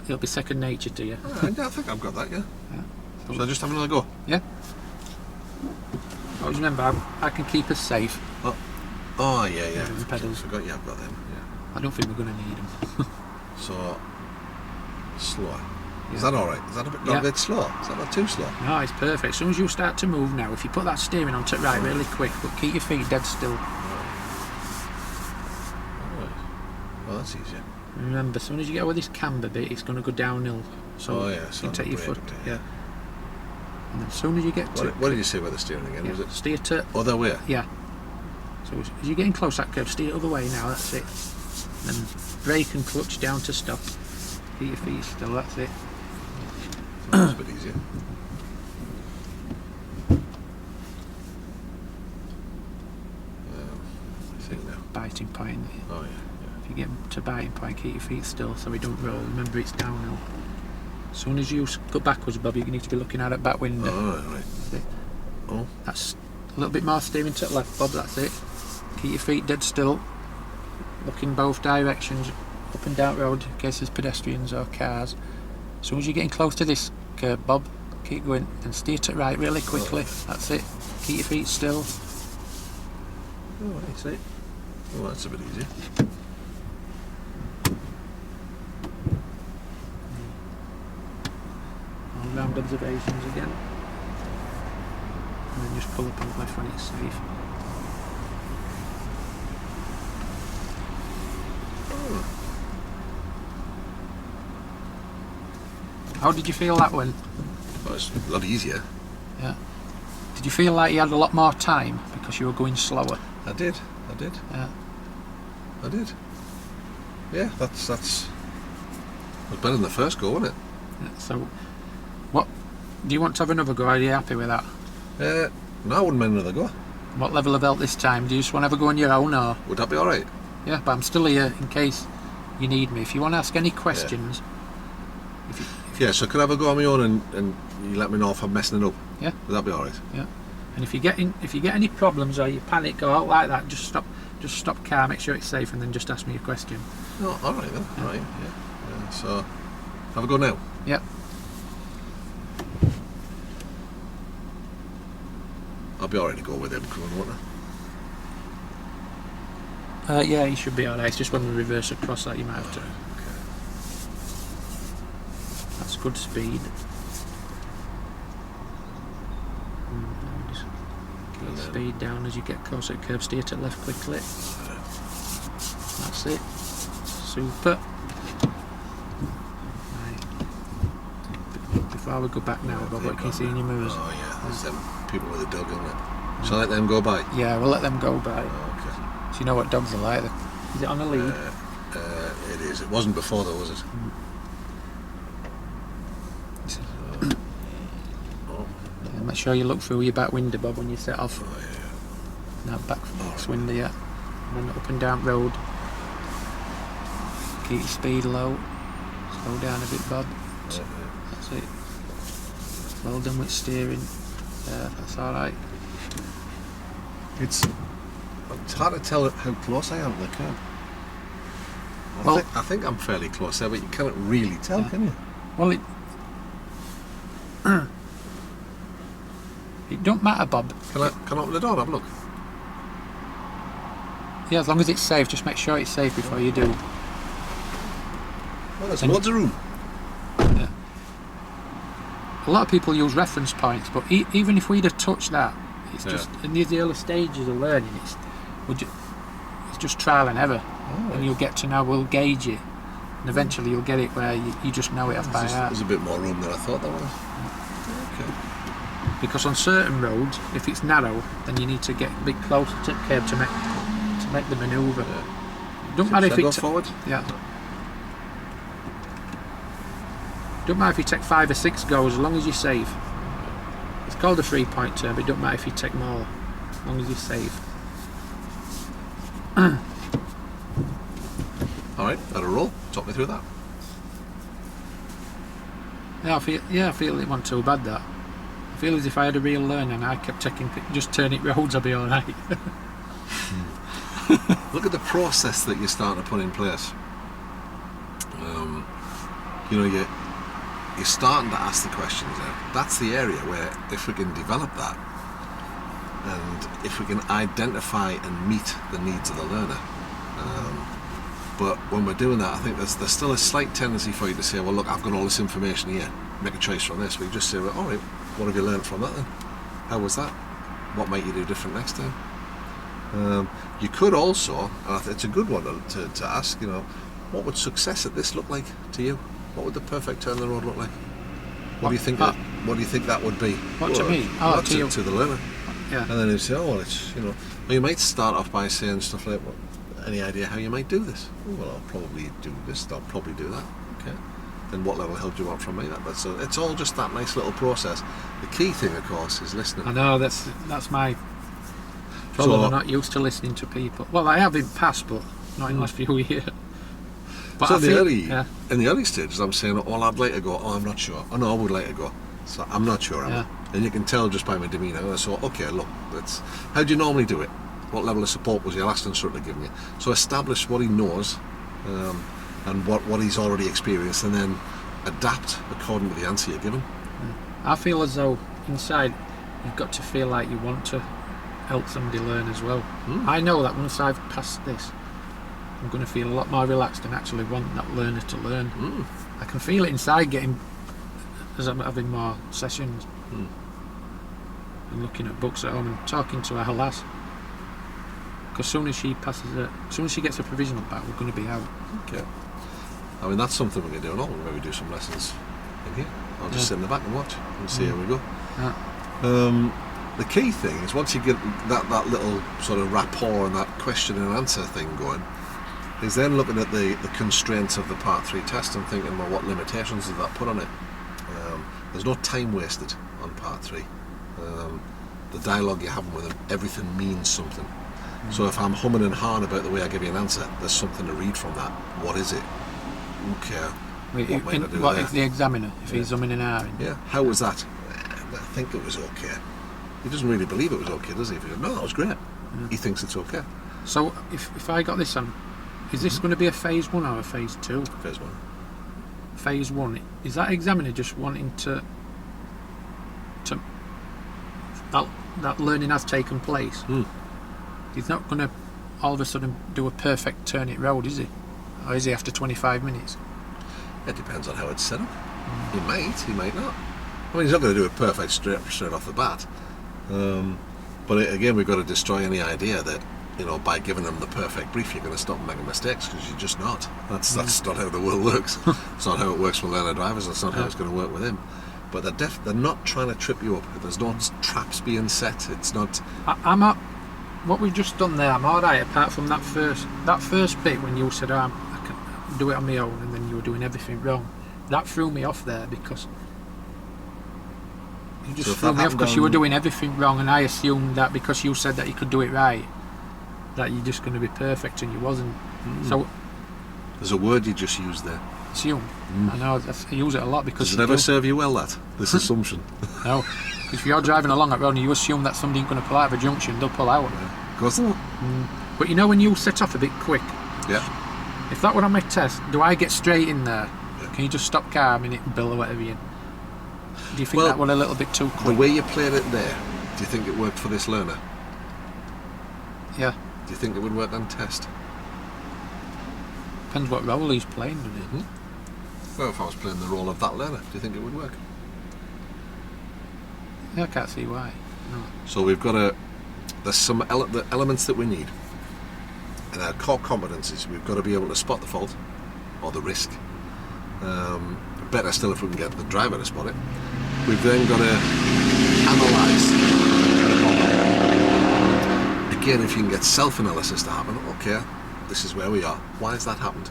B: it'll be second nature to you.
A: I think I've got that, yeah. So I just have another go?
B: Yeah. Always remember, I can keep us safe.
A: Oh yeah.
B: The pedals.
A: I forgot you have got them. Yeah.
B: I don't think we're going to need them.
A: So slower. Yeah. Is that all right? Is that a bit slow? Is that not too slow?
B: No, it's perfect. As soon as you start to move now, if you put that steering on to the right really quick, but keep your feet dead still.
A: All right. Well, that's easier.
B: Remember, as soon as you get over this camber bit, it's going to go downhill. So you take your foot. Yeah. And as soon as you get to...
A: What did you say about the steering again? Was it
B: steer to...
A: Other way?
B: Yeah. So as you're getting close to that curve, steer the other way now, that's it. And then brake and clutch down to stop. Keep your feet still, that's it.
A: That's a bit easier. I think now.
B: Biting point.
A: Oh yeah.
B: you get to biting point, keep your feet still so we don't roll. Remember, it's downhill. As soon as you go backwards, Bob, you need to be looking out at back window.
A: Oh, right.
B: That's it.
A: Oh.
B: That's a little bit more steering to the left, Bob, that's it. Keep your feet dead still. Look in both directions, up and down road, in case there's pedestrians or cars. As soon as you're getting close to this curb, Bob, keep going and steer to the right really quickly. That's it. Keep your feet still.
A: Oh,
B: That's it.
A: Oh, that's a bit easier.
B: All round observations again. And then just pull up on the left when it's safe. How did you feel that one?
A: Well, it's a lot easier.
B: Yeah. Did you feel like you had a lot more time because you were going slower?
A: I did.
B: Yeah.
A: I did. Yeah, that's it was better than the first go, wasn't it?
B: Yeah, so, what do you want to have another go? Are you happy with that?
A: No, I wouldn't mind another go.
B: What level of help this time? Do you just want to have a go on your own, or?
A: Would that be all right?
B: Yeah, but I'm still here in case you need me. If you want to ask any questions,
A: Yeah, so could I have a go on my own and you let me know if I'm messing it up?
B: Yeah.
A: Would that be all right?
B: Yeah. And if you get any problems or you panic or out like that, just stop car, make sure it's safe, and then just ask me a question.
A: Oh, all right then.
B: Yeah.
A: Right. Yeah. So, have a go now.
B: Yeah.
A: I'll be all right to go with him coming, won't I?
B: Yeah, you should be alright. It's just when we reverse across that you might have to.
A: Okay.
B: That's good speed. Just keep
A: And then-
B: speed down as you get closer to curb. Steer to the left quickly. That's it. Super. Right. Before we go back now, Bob, what can you see in your mirrors?
A: Oh yeah, there's them people with a dog, isn't it? Shall I let them go by?
B: Yeah, we'll let them go by.
A: Oh, okay.
B: So you know what dogs are like. Is it on a lead?
A: It is. It wasn't before though, was it? Oh,
B: Yeah, make sure you look through your back window, Bob, when you set off.
A: oh yeah.
B: No, back window, yeah. And then up and down road. Keep your speed low. Slow down a bit, Bob. That's it. Well done with steering. Yeah, that's alright.
A: It's hard to tell how close I am to the curb. I think I'm fairly close there, but you can't really tell, can you?
B: Well, it don't matter, Bob.
A: Can I open the door and have a look?
B: Yeah, as long as it's safe, just make sure it's safe before you do.
A: Well, there's
B: And-
A: loads of room.
B: Yeah. A lot of people use reference points, but even if we'd have touched that, it's just in the early stages of learning. It's just trial and error, and you'll get to know. We'll gauge it, and eventually you'll get it where you just know it off by heart.
A: There's a bit more room than I thought there was. Okay.
B: Because on certain roads, if it's narrow, then you need to get a bit closer to the curb to make the manoeuvre. Don't matter if
A: Shall I go
B: it
A: forward?
B: yeah. Don't matter if you take 5 or 6 goes, as long as you're safe. It's called a 3-point turn, but it don't matter if you take more, as long as you're safe.
A: All right, had a roll. Talk me through that.
B: I feel it wasn't too bad that. I feel as if I had a real learner and I kept just turning roads, I'll be alright.
A: Look at the process that you're starting to put in place. You're starting to ask the questions now. That's the area where, if we can develop that, and if we can identify and meet the needs of the learner. But when we're doing that, I think there's still a slight tendency for you to say, well, look, I've got all this information here, make a choice from this. We just say, well, all right, what have you learned from that then? How was that? What might you do different next time? You could also, and it's a good one to ask, what would success at this look like to you? What would the perfect turn of the road look like? What do you think that would be?
B: What to me?
A: Well,
B: To you.
A: to the learner.
B: Yeah.
A: And then you say, oh, well, it's, or you might start off by saying stuff like, well, any idea how you might do this? Oh, well, I'll probably do this, I'll probably do that. Okay. Then what level of help do you want from me? It's all just that nice little process. The key thing, of course, is listening.
B: I know, that's my problem. I'm not used to listening to people. Well, I have in past, but not in the last few years. But
A: So
B: I
A: in the
B: feel-
A: early
B: yeah,
A: in the early stages, I'm saying, "Oh, I'd like to go." Oh, I'm not sure. Oh no, I would like to go. So I'm not sure.
B: Yeah.
A: And you can tell just by my demeanour. So okay, look, how do you normally do it? What level of support was your last instructor giving you? So establish what he knows, and what he's already experienced, and then adapt according to the answer you're given.
B: I feel as though inside you've got to feel like you want to help somebody learn as well. I know that once I've passed this, I'm going to feel a lot more relaxed and actually want that learner to learn. I can feel it inside getting as I'm having more sessions and looking at books at home and talking to her lass. Because soon as she gets a provisional back, we're going to be out.
A: Okay. I mean, that's something we can do. We'll maybe do some lessons in here. I'll just sit in the back and watch and see how we go.
B: Yeah.
A: The key thing is once you get that little sort of rapport and that question and answer thing going, is then looking at the constraints of the Part 3 test and thinking, well, what limitations does that put on it? There's no time wasted on Part 3. The dialogue you're having with them, everything means something. So if I'm humming and hawing about the way I give you an answer, there's something to read from that. What is it? Okay. What might I do
B: What
A: there?
B: if the examiner, if he's humming and ahhing?
A: Yeah. How was that? I think it was okay. He doesn't really believe it was okay, does he? If he goes, no, that was great. He thinks it's okay.
B: So if I got this on, is this going to be a phase 1 or a phase 2?
A: Phase 1.
B: Phase 1, is that examiner just wanting to that learning has taken place? He's not going to all of a sudden do a perfect turn it road, is he? Or is he after 25 minutes?
A: It depends on how it's set up. He might not. I mean, he's not going to do it perfect straight off the bat. But again, we've got to destroy any idea that, you know, by giving them the perfect brief, you're going to stop them making mistakes, because you're just not. That's not how the world works. It's not how it works with learner drivers. That's not how it's going to work with him. But they're not trying to trip you up. There's no traps being set. It's not.
B: I'm up. What we've just done there, I'm alright, apart from that first bit when you said, I can do it on my own, and then you were doing everything wrong. That threw me off there, because you just threw me off because you were doing everything wrong, and I assumed that because you said that you could do it right, that you're just going to be perfect, and you wasn't. So
A: There's a word you just used there.
B: assume. I know, I use it a lot because
A: Does it ever serve you well, this assumption?
B: No. If you're driving along that road and you assume that somebody's going to pull out of a junction, they'll pull out.
A: Of course not.
B: But you know when you set off a bit quick,
A: Yeah.
B: if that were on my test, do I get straight in there?
A: Yeah.
B: Can you just stop car a minute and bill or whatever you? Do you think that were a little bit too
A: The
B: quick?
A: way you played it there, do you think it worked for this learner?
B: Yeah.
A: Do you think it would work on test?
B: Depends what role he's playing, doesn't it?
A: Well, if I was playing the role of that learner, do you think it would work?
B: Yeah, I can't see why. No.
A: So we've got there's some the elements that we need. And our core competencies, we've got to be able to spot the fault or the risk. Better still if we can get the driver to spot it. We've then got to analyse. Again, if you can get self-analysis to happen, okay, this is where we are. Why has that happened?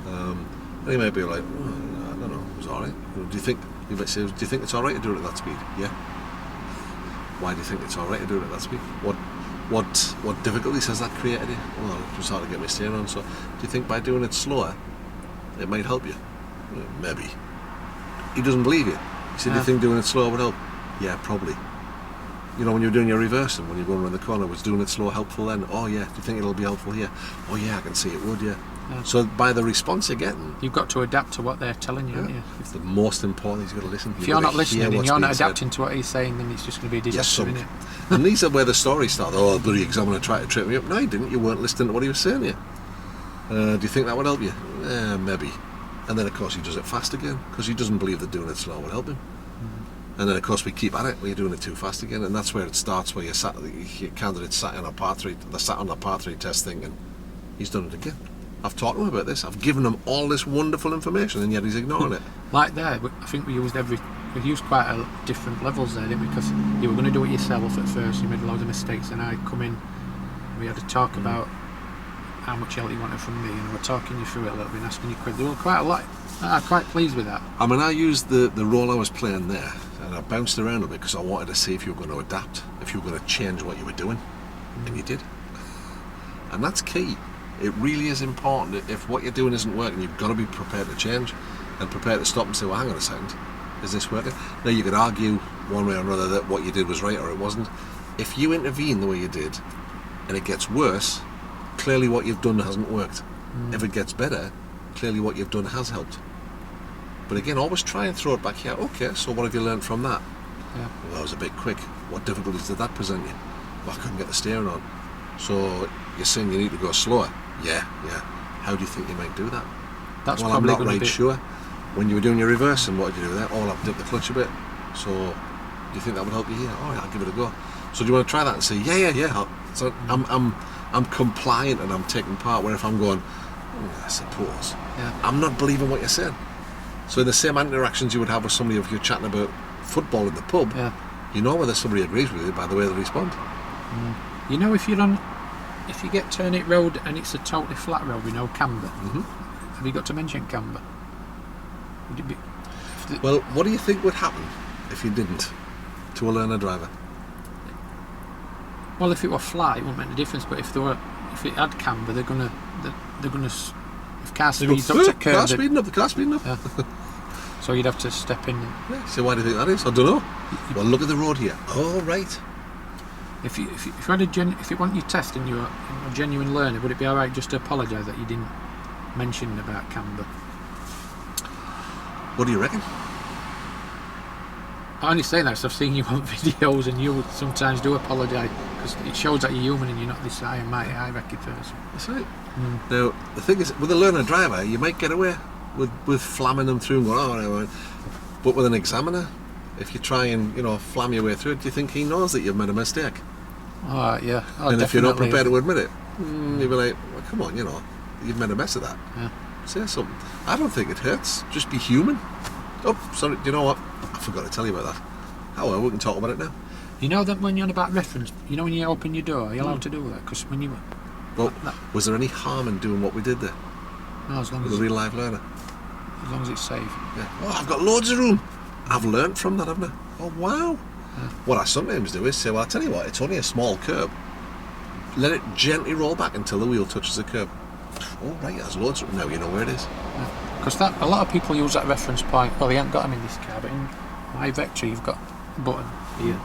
A: And you might be like, I don't know, it was alright. Do you think? You might say, do you think it's alright to do it at that speed? Yeah. Why do you think it's alright to do it at that speed? What difficulties has that created you? Well, it was hard to get my steering on. So, do you think by doing it slower, it might help you? Well, maybe. He doesn't believe you. He said, do you think doing it slower would help? Yeah, probably. You know, when you're doing your reversing, when you're going around the corner, was doing it slow helpful then? Oh yeah. Do you think it'll be helpful here? Oh yeah, I can see it would, yeah. So by the response you're getting,
B: You've got to adapt to what they're telling you, haven't you?
A: it's the most important. You've got to listen.
B: If you're not listening and you're not adapting to what he's saying, then it's just going to be a disaster, isn't it?
A: And these are where the stories start. Oh, the bloody examiner tried to trip me up. No, he didn't. You weren't listening to what he was saying to you. Do you think that would help you? Maybe. And then, of course, he does it fast again because he doesn't believe that doing it slow will help him. And then, of course, we keep at it. We're doing it too fast again, and that's where it starts. Where your candidate sat on a Part 3, they sat on a Part 3 test thinking, he's done it again. I've taught him about this. I've given him all this wonderful information, and yet he's ignoring it.
B: Like there, I think we used quite a different levels there, didn't we? Because you were going to do it yourself at first. You made loads of mistakes, and I'd come in. We had a talk about how much help you wanted from me, and we're talking you through it a little bit, and asking you questions. There were quite a lot. I'm quite pleased with that.
A: I mean, I used the role I was playing there, and I bounced around a bit because I wanted to see if you were going to adapt, if you were going to change what you were doing, and you did. And that's key. It really is important. If what you're doing isn't working, you've got to be prepared to change and prepared to stop and say, well, hang on a second, is this working? Now, you could argue one way or another that what you did was right or it wasn't. If you intervene the way you did and it gets worse, clearly what you've done hasn't worked. If it gets better, clearly what you've done has helped. But again, always try and throw it back here. Okay, so what have you learned from that?
B: Yeah.
A: Well, that was a bit quick. What difficulties did that present you? Well, I couldn't get the steering on. So you're saying you need to go slower? Yeah. How do you think you might do that?
B: That's
A: well,
B: probably
A: I'm not right sure. When you were doing your reverse, and what did you do there? Oh, I've dipped the clutch a bit. So do you think that would help you here? Oh, yeah, I'll give it a go. So do you want to try that and say, yeah. So I'm compliant and I'm taking part. Where if I'm going, I suppose, I'm not believing what you're saying. So in the same interactions you would have with somebody if you're chatting about football in the pub, you know whether somebody agrees with you by the way they respond.
B: You know, if you get Turnip Road and it's a totally flat road, camber. Have you got to mention camber? Would it be?
A: Well, what do you think would happen if you didn't to a learner driver?
B: Well, if it were flat, it wouldn't make a difference. But if it had camber, they're gonna. If car speeds up to curve,
A: the car speeding up.
B: Yeah. So you'd have to step in.
A: So why do you think that is? I don't know. Well, look at the road here. Oh, right.
B: If you had if it wasn't your test and you're a genuine learner, would it be all right just to apologise that you didn't mention about camber?
A: What do you reckon?
B: I only say that because I've seen you on videos and you sometimes do apologise because it shows that you're human and you're not this high and mighty high recce person.
A: That's right. Now, the thing is, with a learner driver, you might get away with flamming them through and going, no. But with an examiner, if you try and, flam your way through it, do you think he knows that you've made a mistake?
B: Oh, yeah. Oh,
A: and if you're not prepared to admit it, you'll be like, well, come on, you've made a mess of that.
B: Yeah.
A: Say something. I don't think it hurts. Just be human. Oh, sorry, do you know what? I forgot to tell you about that. Oh, well, we can talk about it now.
B: You know that when you're on about reference, when you open your door, you're allowed to do that? Because when you...
A: Well, was there any harm in doing what we did there?
B: No, as long
A: with
B: as...
A: a real live learner?
B: As long as it's safe.
A: Yeah. Oh, I've got loads of room. I've learnt from that, haven't I? Oh, wow. Yeah. What I sometimes do is say, well, I'll tell you what, it's only a small curb. Let it gently roll back until the wheel touches the curb. Oh, right, there's loads of room. Now you know where it is.
B: Because a lot of people use that reference point. Well, they haven't got them in this car, but in my Vectra, you've got a button here.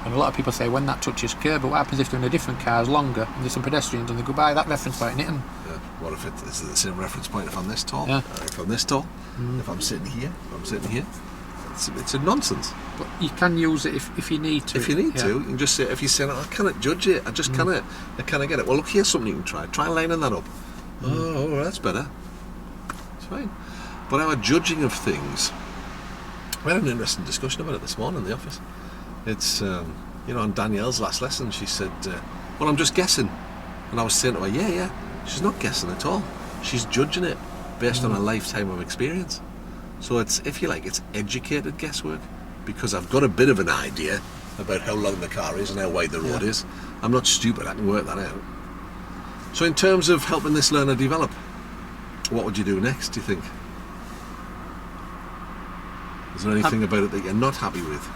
B: And a lot of people say when that touches curb, but what happens if they're in a different car, is longer, and there's some pedestrians, and they go by that reference point and hit them?
A: Yeah. What if it's the same reference point if I'm this tall?
B: Yeah.
A: If I'm this tall? If I'm sitting here? It's a nonsense.
B: But you can use it if you need to.
A: If you need to, you can just say, if you're saying, I cannot judge it, I just cannot get it. Well, look, here's something you can try. Try lining that up. Oh, that's better. It's fine. But our judging of things, we had an interesting discussion about it this morning in the office. It's, on Danielle's last lesson, she said, well, I'm just guessing. And I was saying to her, yeah, she's not guessing at all. She's judging it based on a lifetime of experience. So it's, if you like, it's educated guesswork, because I've got a bit of an idea about how long the car is and how wide the road is. I'm not stupid, I can work that out. So in terms of helping this learner develop, what would you do next, do you think? Is there anything about it that you're not happy with?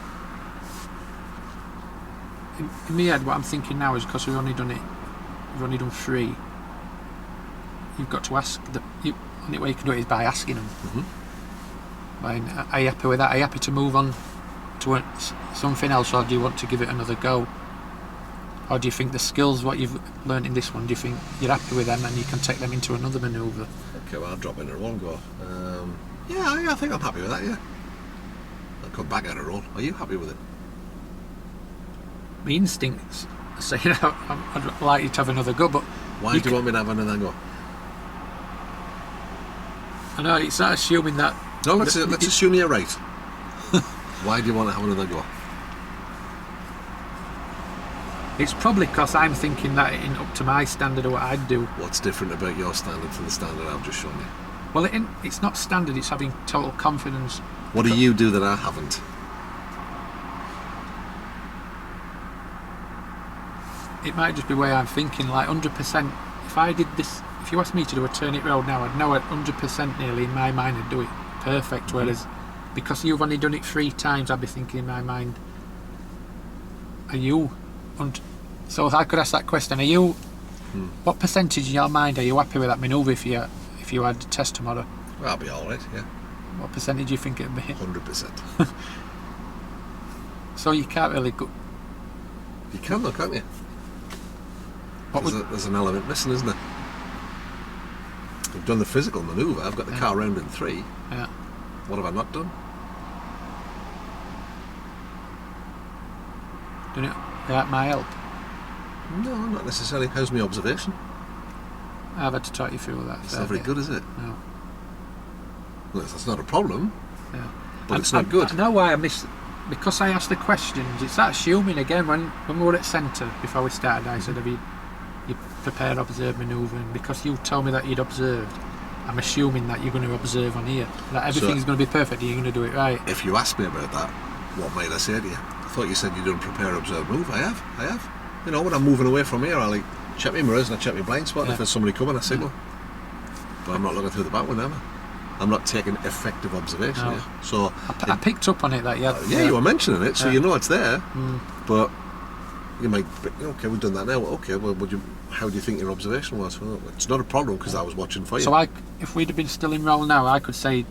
B: In my head, what I'm thinking now is because we've only done 3. You've got to ask. The only way you can do it is by asking them. Are you happy with that? Are you happy to move on to something else, or do you want to give it another go? Or do you think the skills, what you've learned in this one, do you think you're happy with them and you can take them into another manoeuvre?
A: Okay, well, I'll drop in at one go. I think I'm happy with that, yeah. I'll come back at a roll. Are you happy with it?
B: My instincts are saying I'd like you to have another go, but...
A: Why do you want me to have another go?
B: I know, it's not assuming that...
A: No, let's assume you're right. Why do you want to have another go?
B: It's probably because I'm thinking that it ain't up to my standard of what I'd do.
A: What's different about your standard to the standard I've just shown you?
B: Well, it's not standard, it's having total confidence.
A: What do you do that I haven't?
B: It might just be where I'm thinking, like 100%. If I did this, if you asked me to do a Turnip Road now, I'd know it 100% nearly in my mind I'd do it perfect. Whereas, because you've only done it 3 times, I'd be thinking in my mind, are you... So if I could ask that question, are you What percentage in your mind are you happy with that manoeuvre if you had a test tomorrow?
A: Well, I'll be all right. Yeah,
B: What percentage do you think it'd be?
A: 100%.
B: So you can't really go.
A: You can though, can't you?
B: What would,
A: There's an element missing, isn't there? We've done the physical manoeuvre. I've got the car round in 3.
B: yeah.
A: What have I not done?
B: Done it without my help?
A: No, not necessarily. How's my observation?
B: I've had to talk you through that.
A: It's not very good, is it?
B: No.
A: Well, that's not a problem,
B: Yeah.
A: but it's not good.
B: I know why I missed. Because I asked the questions, it's that assuming again. When we were at centre before we started, I said, "Have you prepared, observed, manoeuvre?" And because you told me that you'd observed, I'm assuming that you're going to observe on here. That everything's going to be perfect. You're going to do it right.
A: If you asked me about that, what might I say to you? I thought you said you didn't prepare, observe, move. I have. You know, when I'm moving away from here, I like check my mirrors and I check my blind spot. If there's somebody coming, I signal. But I'm not looking through the back window, am I? I'm not taking effective observation here. So
B: I picked up on it that
A: you were mentioning it, so you know it's there. But you might, okay, we've done that now. Okay, well, how do you think your observation was? Well, it's not a problem because I was watching for you.
B: So if we'd have been still in roll now, I could say,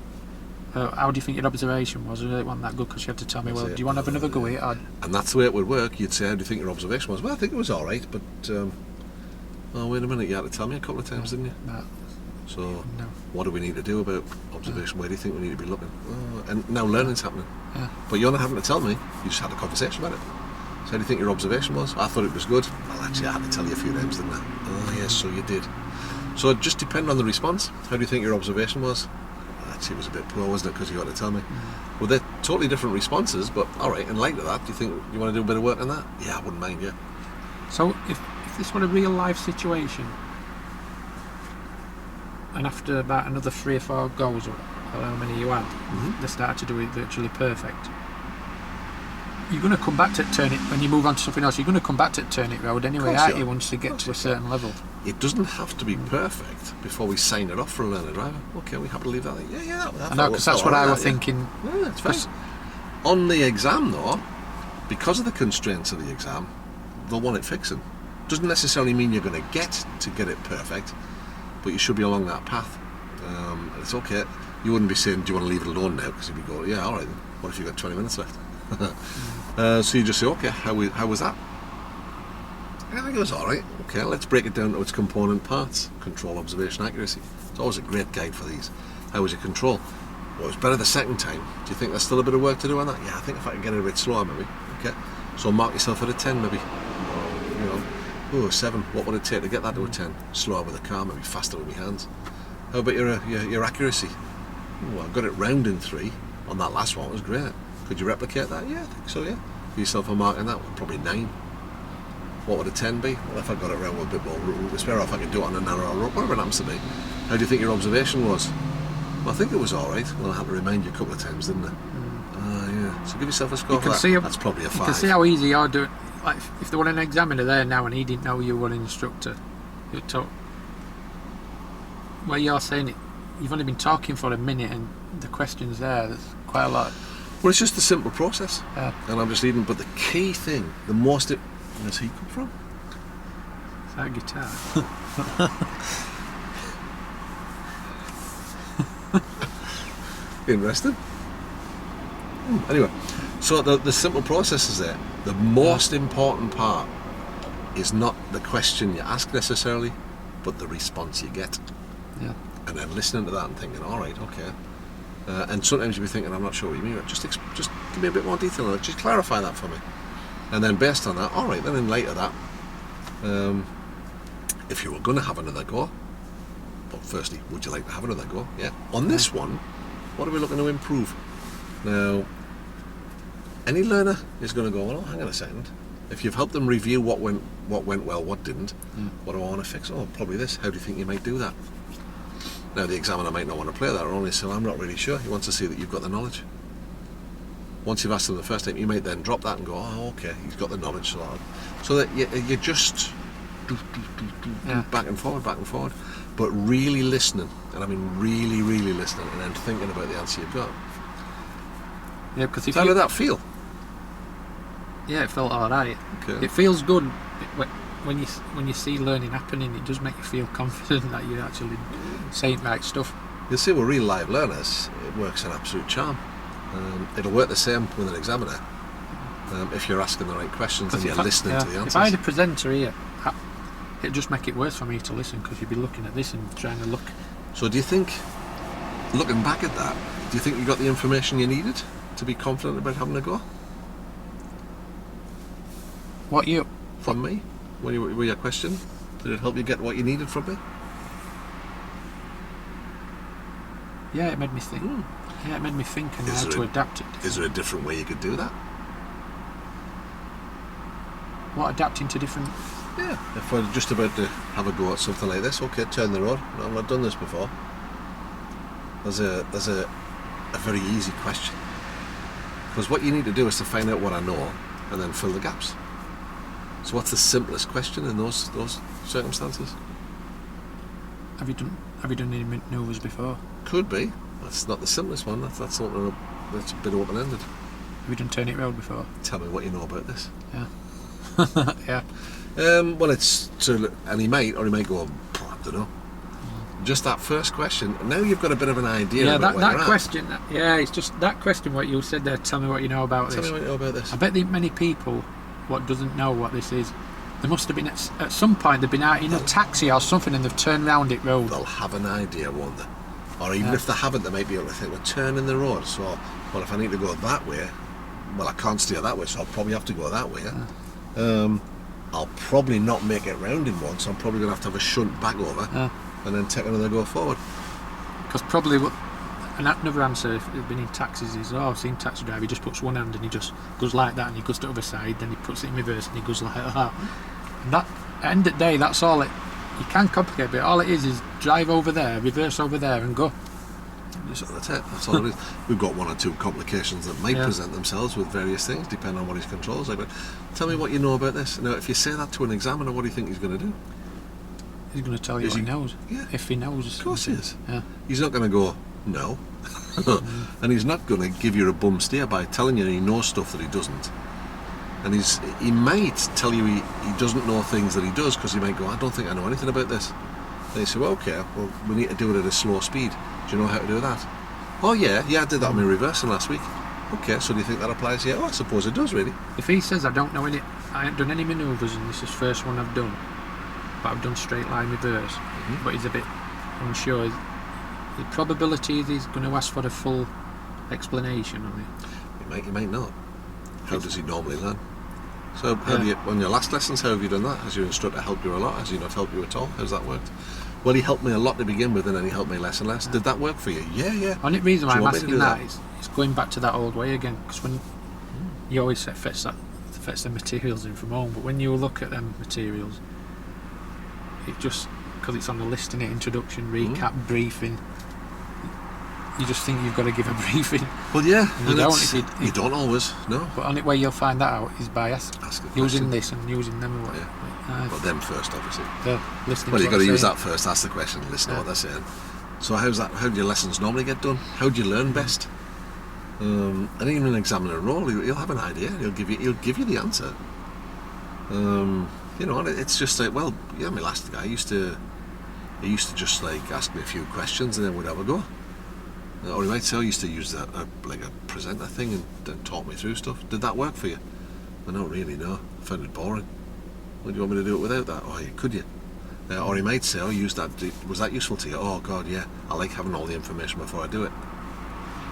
B: how do you think your observation was? It wasn't that good because you had to tell me, well, do you want to have another go at it?
A: And that's the way it would work. You'd say, how do you think your observation was? Well, I think it was all right, but oh, wait a minute, you had to tell me a couple of times, didn't you?
B: No.
A: So what do we need to do about observation? Where do you think we need to be looking? And now learning's happening.
B: Yeah.
A: But you're not having to tell me. You just had a conversation about it. So how do you think your observation was? I thought it was good. Well, actually, I had to tell you a few times, didn't I? Oh, yes, so you did. So it just depended on the response. How do you think your observation was? Well, actually, it was a bit poor, wasn't it? Because you got to tell me. Well, they're totally different responses, but all right, in light of that, do you think you want to do a bit of work on that? Yeah, I wouldn't mind, yeah.
B: So if this were a real life situation, and after about another 3 or 4 goals, or how many you had, they started to do it virtually perfect. You're going to come back to turn it when you move on to something else. You're going to come back to turn it road anyway, aren't you? Once you get to a certain level.
A: It doesn't have to be perfect before we sign it off for a learner driver. Okay, we have to leave that. Yeah.
B: I know, because that's what I was thinking.
A: Yeah, it's fine. On the exam, though, because of the constraints of the exam, they'll want it fixing. Doesn't necessarily mean you're going to get it perfect, but you should be along that path. It's okay. You wouldn't be saying, do you want to leave it alone now? Because you'd be going, yeah, all right then. What if you've got 20 minutes left? So you just say, okay, how was that? I think it was all right. Okay, let's break it down to its component parts. Control, observation, accuracy. It's always a great guide for these. How was your control? Well, it was better the second time. Do you think there's still a bit of work to do on that? Yeah, I think if I can get it a bit slower, maybe. Okay, so mark yourself at a 10, maybe. Or, 7. What would it take to get that to a 10? Slower with the car, maybe faster with my hands. How about your accuracy? Oh, I got it round in 3. On that last one, it was great. Could you replicate that? Yeah, I think so, yeah. Give yourself a mark in that one, probably 9. What would a 10 be? Well, if I got it round with a bit more room, it's better if I could do it on a narrow road, whatever it happens to be. How do you think your observation was? Well, I think it was alright. Well, I had to remind you a couple of times, didn't I? Yeah. So give yourself a score for that. That's probably a 5.
B: You can see how easy you're doing. Like, if there were an examiner there now and he didn't know you were an instructor, you'd talk. Where you're saying it, you've only been talking for a minute and the question's there's quite a lot.
A: Well, it's just a simple process.
B: Yeah.
A: And I'm just leading, but the key thing, where's he come from?
B: It's that guitar.
A: Interesting. Anyway, so the simple process is there. The most important part is not the question you ask necessarily, but the response you get.
B: Yeah.
A: And then listening to that and thinking, all right, okay. And sometimes you'll be thinking, I'm not sure what you mean. Just give me a bit more detail on it. Just clarify that for me. And then based on that, all right, then in light of that, if you were going to have another go, well, firstly, would you like to have another go? Yeah. On this one, what are we looking to improve? Now, any learner is going to go, well, hang on a second. If you've helped them review what went well, what didn't, what do I want to fix? Oh, probably this. How do you think you might do that? Now, the examiner might not want to play that, or only say, I'm not really sure. He wants to see that you've got the knowledge. Once you've asked them the first time, you might then drop that and go, oh, okay, he's got the knowledge. So that you just back and forward, but really listening, and I mean really, really listening, and then thinking about the answer you've got.
B: Yeah, because
A: how did that feel?
B: Yeah, it felt alright.
A: Okay.
B: It feels good when you see learning happening, it does make you feel confident that you're actually saying right stuff.
A: You'll see with real live learners, it works an absolute charm. It'll work the same with an examiner if you're asking the right questions and you're listening to the answers.
B: If I had a presenter here, it'd just make it worse for me to listen, because you'd be looking at this and trying to look.
A: So do you think, looking back at that, do you think you got the information you needed to be confident about having a go?
B: What you?
A: From me? When you were your question? Did it help you get what you needed from me?
B: Yeah, it made me think. Yeah, it made me think and how to adapt it.
A: Is there a different way you could do that?
B: What, adapting to different?
A: Yeah, if we're just about to have a go at something like this, okay, turn the road. No, I've not done this before. There's a very easy question. Because what you need to do is to find out what I know and then fill the gaps. So what's the simplest question in those circumstances?
B: Have you done any manoeuvres before?
A: Could be. That's not the simplest one. That's a bit open-ended.
B: Have you done turn it round before?
A: Tell me what you know about this.
B: Yeah. Yeah.
A: Well, and he might go, I don't know. Just that first question. Now you've got a bit of an idea. About
B: that question. It's just that question. What you said there. Tell me what you know about this.
A: Tell me what you know about this.
B: I bet many people doesn't know what this is. There must have been at some point they've been out in a taxi or something and they've turned round it road.
A: They'll have an idea, won't they? Or even if they haven't, they might be able to think, we're turning the road, so well, if I need to go that way, well, I can't steer that way, so I'll probably have to go that way. I'll probably not make it round in one, so I'm probably going to have a shunt back over and then take another go forward.
B: Because probably another answer, if they've been in taxis, is, I've seen taxi driver, he just puts one hand and he just goes like that and he goes to the other side, then he puts it in reverse and he goes like that. And that, at the end of the day, that's all it. You can complicate, but all it is drive over there, reverse over there and go.
A: So that's it. That's all it is. We've got one or two complications that might present themselves with various things, depending on what his controls are. But tell me what you know about this. Now, if you say that to an examiner, what do you think he's going to do?
B: He's going to tell you what he knows.
A: Yeah.
B: If he knows.
A: Of course he is.
B: Yeah.
A: He's not going to go, no. And he's not going to give you a bum steer by telling you he knows stuff that he doesn't. And he might tell you he doesn't know things that he does, because he might go, I don't think I know anything about this. And you say, well, okay, well, we need to do it at a slow speed. Do you know how to do that? Oh yeah, I did that on my reversing last week. Okay, so do you think that applies here? Oh, I suppose it does, really.
B: If he says I don't know I haven't done any manoeuvres and this is the first one I've done, but I've done straight line reverse, but he's a bit unsure, the probability is he's going to ask for a full explanation on it.
A: He might not. How does he normally learn? So on your last lessons, how have you done that? Has your instructor helped you a lot? Has he not helped you at all? How's that worked? Well, he helped me a lot to begin with, and then he helped me less and less. Did that work for you? Yeah.
B: Only reason why I'm asking that is it's going back to that old way again, because when you always fetch the materials in from home, but when you look at them materials, it just, because it's on the list in it, introduction, recap, briefing, you just think you've got to give a briefing.
A: Well, yeah,
B: and
A: you don't always, no.
B: But only way you'll find that out is by using this and using them.
A: Well, them first, obviously.
B: Listening.
A: Well, you've got to use that first. Ask the question, listen to what they're saying. So how's that? How do your lessons normally get done? How do you learn best? And even an examiner role, he'll have an idea. He'll give you the answer. It's just like, well, yeah, my last guy used to just like ask me a few questions and then we'd have a go. Or he might say, I used to use that like a presenter thing and then talk me through stuff. Did that work for you? I don't really know. I found it boring. Well, do you want me to do it without that? Oh, could you? Or he might say, use that. Was that useful to you? Oh God, yeah. I like having all the information before I do it.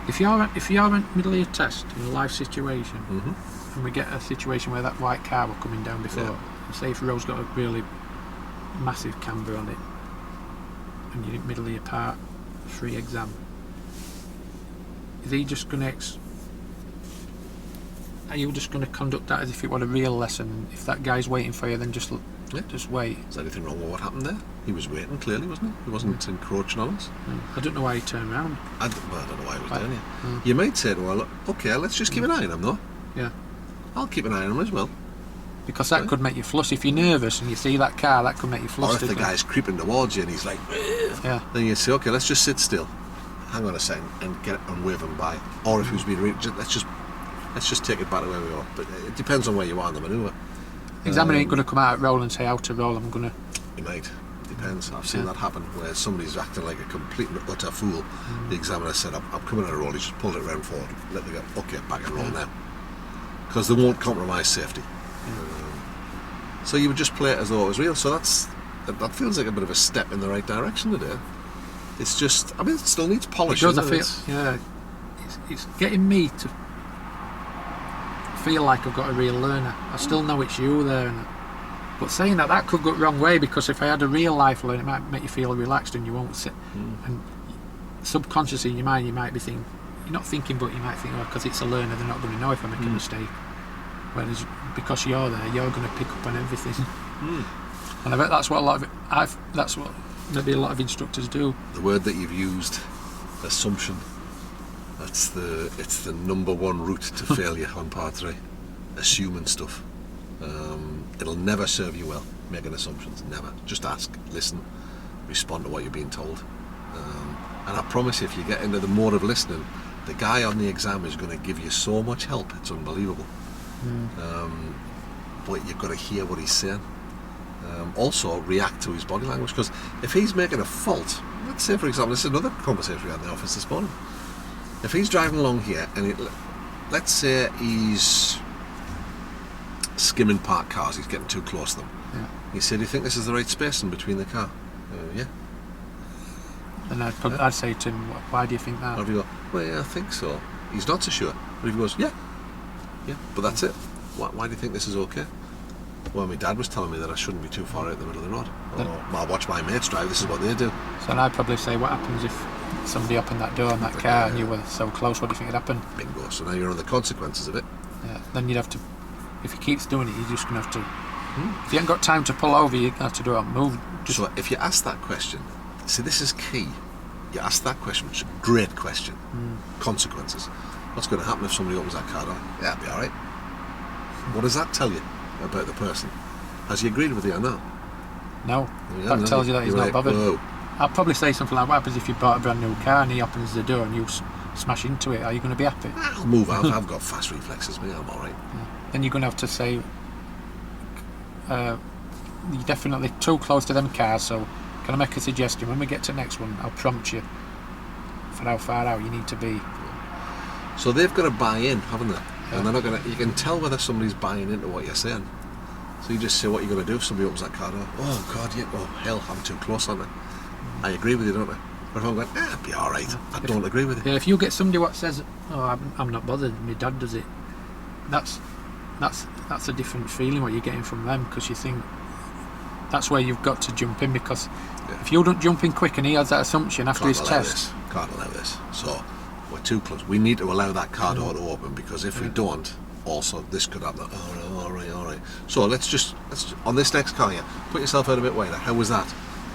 B: If you're in middle of your test in a live situation, and we get a situation where that white car were coming down before, and say if Rose got a really massive camber on it, and you're in the middle of your part 3 exam, is he just going to? Are you just going to conduct that as if it were a real lesson? If that guy's waiting for you, then just wait.
A: Is there anything wrong with what happened there? He was waiting, clearly, wasn't he? He wasn't encroaching on us.
B: I don't know why he turned around.
A: I don't know why he was doing it. You might say, well, okay, let's just keep an eye on him, though.
B: Yeah.
A: I'll keep an eye on him as well.
B: Because that could make you fluster. If you're nervous and you see that car, that could make you fluster.
A: Or if the guy's creeping towards you and he's like, then you say, okay, let's just sit still. Hang on a second and wave him by. Or if he was being let's just take it back to where we are. But it depends on where you are in the manoeuvre.
B: Examiner ain't going to come out at roll and say how to roll. I'm going to...
A: He might. Depends. I've seen that happen where somebody's acting like a complete and utter fool. The examiner said, I'm coming on a roll. He just pulled it around forward. Let me go, okay, back and roll now. Because they won't compromise safety. So you would just play it as though it was real. So that feels like a bit of a step in the right direction today. It's just, I mean, it still needs polish.
B: It does, I feel, yeah. It's getting me to feel like I've got a real learner. I still know it's you there. But saying that could go the wrong way, because if I had a real life learner, it might make you feel relaxed and you won't sit. And subconsciously in your mind, you might be thinking, you're not thinking, but you might think, oh, because it's a learner, they're not going to know if I make a mistake. Whereas because you're there, you're going to pick up on everything. And I bet that's what that's what maybe a lot of instructors do. The
A: word that you've used, assumption, it's the number one route to failure on part 3. Assuming stuff. It'll never serve you well, making assumptions, never. Just ask, listen, respond to what you're being told. And I promise you, if you get into the mode of listening, the guy on the exam is going to give you so much help, it's unbelievable. But you've got to hear what he's saying. Also, react to his body language, because if he's making a fault, let's say, for example, this is another conversation we had in the office this morning. If he's driving along here, and let's say he's skimming parked cars, he's getting too close to them. He said, do you think this is the right spacing between the car? Yeah.
B: And I'd say to him, why do you think that?
A: Or if you go, well, yeah, I think so. He's not so sure. But if he goes, yeah, but that's it. Why do you think this is okay? Well, my dad was telling me that I shouldn't be too far out in the middle of the road. I watch my mates drive, this is what they do.
B: So I'd probably say, what happens if somebody opened that door on that car and you were so close, what do you think would happen?
A: Bingo, so now you're on the consequences of it.
B: Yeah, then you'd have to, if he keeps doing it, you're just going to have to, if you ain't got time to pull over, you're going to have to do it on move.
A: So if you ask that question, see, this is key. You ask that question, which is a great question. Consequences. What's going to happen if somebody opens that car door? Yeah, it'll be alright. What does that tell you about the person? Has he agreed with you or not?
B: No. That tells you that he's not bothered.
A: Whoa.
B: I'll probably say something like, what happens if you bought a brand new car and he opens the door and you smash into it? Are you going to be happy?
A: I'll move out. I've got fast reflexes, me. I'm alright.
B: Then you're going to have to say, you're definitely too close to them cars, so can I make a suggestion? When we get to the next one, I'll prompt you for how far out you need to be.
A: So they've got to buy in, haven't they? And they're not going to. You can tell whether somebody's buying into what you're saying. So you just say what you're going to do if somebody opens that car door. Oh God, yeah. Oh hell, I'm too close, aren't I? I agree with you, don't I? But if I'm going, it'll be all right. I don't agree with you.
B: Yeah, if you get somebody what says, oh, I'm not bothered. My dad does it. That's a different feeling what you're getting from them, because you think that's where you've got to jump in, because if you don't jump in quick and he has that assumption after his test,
A: can't allow this. So we're too close. We need to allow that car door to open, because if we don't, also this could happen. Oh no, all right. So let's on this next car here, put yourself out a bit wider. How was that?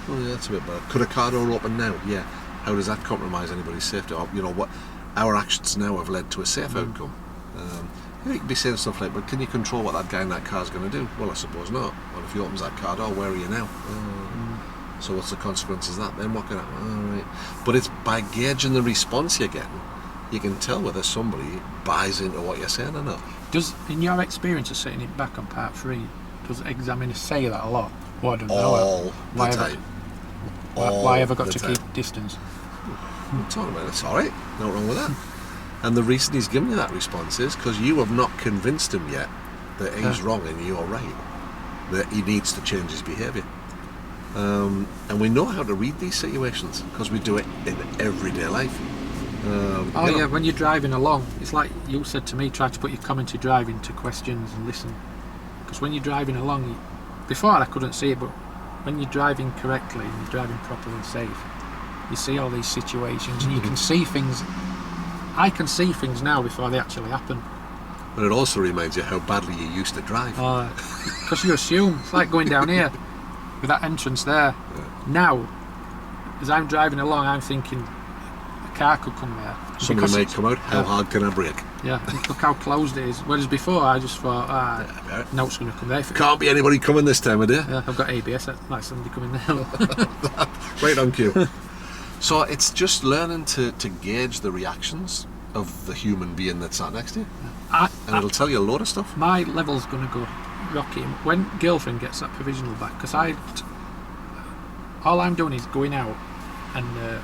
A: Oh yeah, that's a bit better. Could a car door open now? Yeah. How does that compromise anybody's safety? Or, you know what? Our actions now have led to a safe outcome. You can be saying stuff like, but can you control what that guy in that car is going to do? Well, I suppose not. Well, if he opens that car door, where are you now? So what's the consequences of that? Then what can happen? All right. But it's by gauging the response you're getting, you can tell whether somebody buys into what you're saying or not.
B: Does, in your experience of setting it back on part 3, does examiners say that a lot? Well, I don't know.
A: All the time.
B: Why have I got to keep distance?
A: I'm talking about it. It's all right. No wrong with that. And the reason he's giving you that response is because you have not convinced him yet that he's wrong and you're right, that he needs to change his behaviour. And we know how to read these situations because we do it in everyday life.
B: When you're driving along, it's like you said to me, try to put your commentary driving to questions and listen. Because when you're driving along, before I couldn't see it, but when you're driving correctly and you're driving properly and safe, you see all these situations and you can see things. I can see things now before they actually happen.
A: But it also reminds you how badly you used to drive.
B: Because you assume, it's like going down here with that entrance there. Now, as I'm driving along, I'm thinking a car could come there.
A: Somebody may come out, how hard can I brake?
B: Yeah, look how closed it is. Whereas before, I just thought, no, it's going to come there.
A: Can't be anybody coming this time of day.
B: Yeah, I've got ABS, like somebody coming there.
A: Right on cue. So it's just learning to gauge the reactions of the human being that's sat next to you. And it'll tell you a lot of stuff.
B: My level's going to go Rocky, when girlfriend gets that provisional back, because all I'm doing is going out and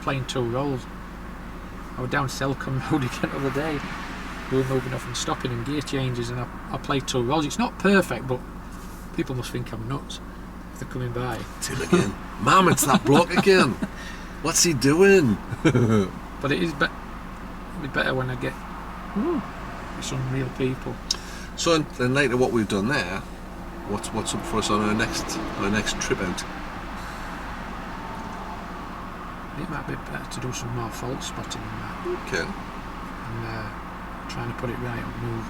B: playing 2 roles. I was down Selcombe Road again the other day. We were moving off and stopping and gear changes, and I played 2 roles. It's not perfect, but people must think I'm nuts if they're coming by.
A: It's him again. Mum, it's that bloke again. What's he doing?
B: But it is it'll be better when I get with some real people.
A: So in light of what we've done there, what's up for us on our next trip out?
B: It might be better to do some more fault spotting than that.
A: Okay.
B: And trying to put it right on move.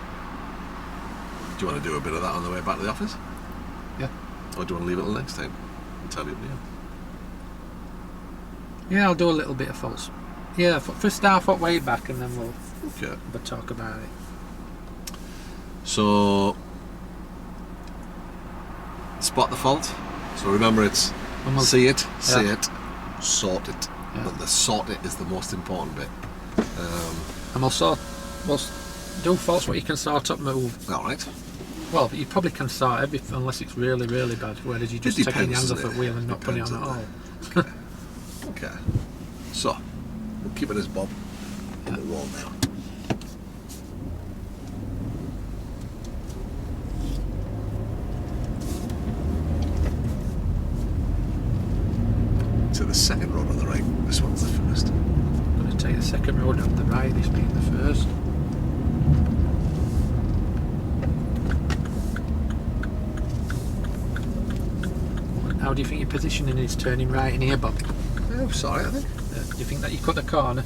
A: Do you want to do a bit of that on the way back to the office?
B: Yeah.
A: Or do you want to leave it till next time and tell you?
B: Yeah, I'll do a little bit of faults. Yeah, first start foot way back, and then we'll talk about it.
A: So, spot the fault. So remember, it's see it, say it, sort it.
B: Yeah.
A: But the sort it is the most important bit.
B: And we'll do faults what you can sort up move.
A: All right.
B: Well, you probably can sort everything unless it's really, really bad. Whereas you just taking your hands off the wheel and not putting it on at all.
A: Okay. So, we'll keep it as Bob. And we'll roll now. To the second road on the right. This one's the first.
B: I'm going to take the second road on the right, this being the first. How do you think your positioning is turning right in here, Bob?
A: Oh, sorry, I think.
B: Do you think that you cut the corner?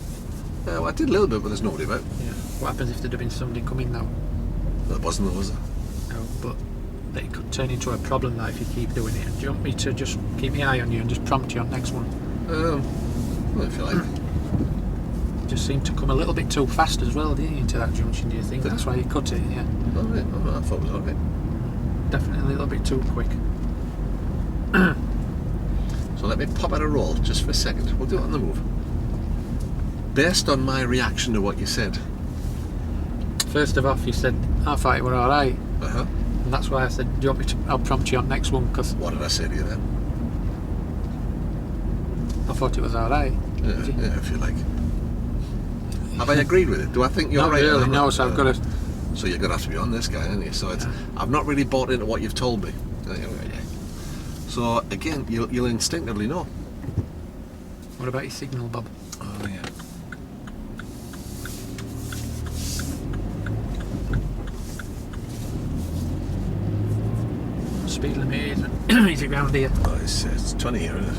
A: Well, I did a little bit, but there's nobody about.
B: Yeah. What happens if there'd have been somebody coming now?
A: There wasn't, was there?
B: No, but that it could turn into a problem now if you keep doing it. Do you want me to just keep my eye on you and just prompt you on next one?
A: Well, if you like.
B: Just seemed to come a little bit too fast as well, didn't you, into that junction, do you think? That's why you cut it, yeah.
A: All right. I thought it was okay.
B: Definitely a little bit too quick.
A: So let me pop out a roll just for a second. We'll do it on the move. Based on my reaction to what you said.
B: First of all, you said, I thought you were alright.
A: Uh-huh.
B: And that's why I said, do you want me to, I'll prompt you on next one, because
A: What did I say to you then?
B: I thought it was alright.
A: Yeah, if you like. Have I agreed with it? Do I think you're
B: Not
A: right?
B: really, no, so I've got to...
A: So you're going to have to be on this guy, aren't you? So it's, I've not really bought into what you've told me. So again, you'll instinctively know.
B: What about your signal, Bob?
A: Oh yeah.
B: Speed limit is it round here?
A: Oh, it's 20 here, isn't it?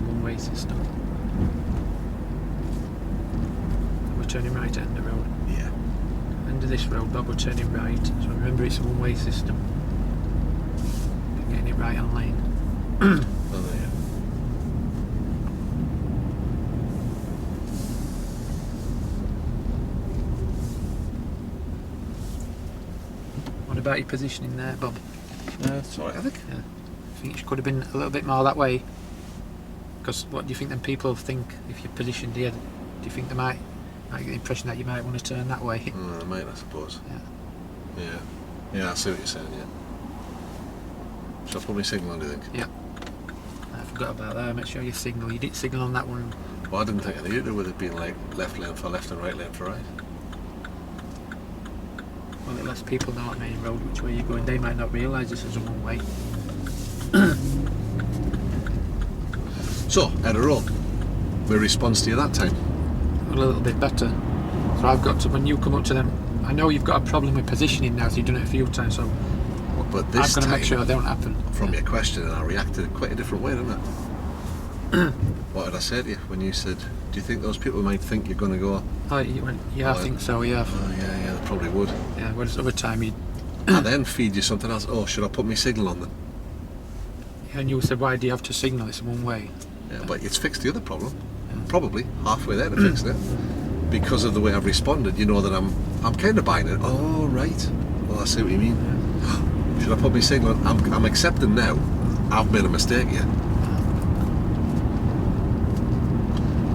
B: One-way system. We're turning right at end of the road.
A: Yeah.
B: End of this road, Bob, we're turning right. So remember, it's a one-way system. We're getting it right on lane.
A: Oh yeah.
B: What about your positioning there, Bob?
A: That's alright, I think.
B: Yeah. I think it could have been a little bit more that way. Because what do you think then people think if you're positioned here? Do you think they might get the impression that you might want to turn that way?
A: They might, I suppose.
B: Yeah.
A: Yeah, I see what you're saying, yeah. Shall I put my signal on, do you think?
B: Yeah. I forgot about that. Make sure you signal. You didn't signal on that one.
A: Well, I didn't think I needed to with it being like left lane for left and right lane for right.
B: Well, it lets people know on main road which way you're going. They might not realise this is a one way.
A: So, at a roll. My response to you that time?
B: A little bit better. So I've got to, when you come up to them, I know you've got a problem with positioning now, so you've done it a few times, so
A: But this
B: I'm going to
A: time,
B: make sure it don't happen.
A: from your question, and I reacted quite a different way, didn't I? What did I say to you when you said, do you think those people might think you're going to go?
B: Oh, you went, yeah, I think so, yeah.
A: Oh, yeah, they probably would.
B: Yeah, whereas the other time you
A: I then feed you something else. Oh, should I put my signal on them?
B: and you said, why do you have to signal? It's one way.
A: Yeah, but it's fixed the other problem. Probably halfway there to fix it. Because of the way I've responded, you know that I'm kind of buying it. Oh, right. Well, I see what you mean. Should I put my signal on? I'm accepting now. I've made a mistake here.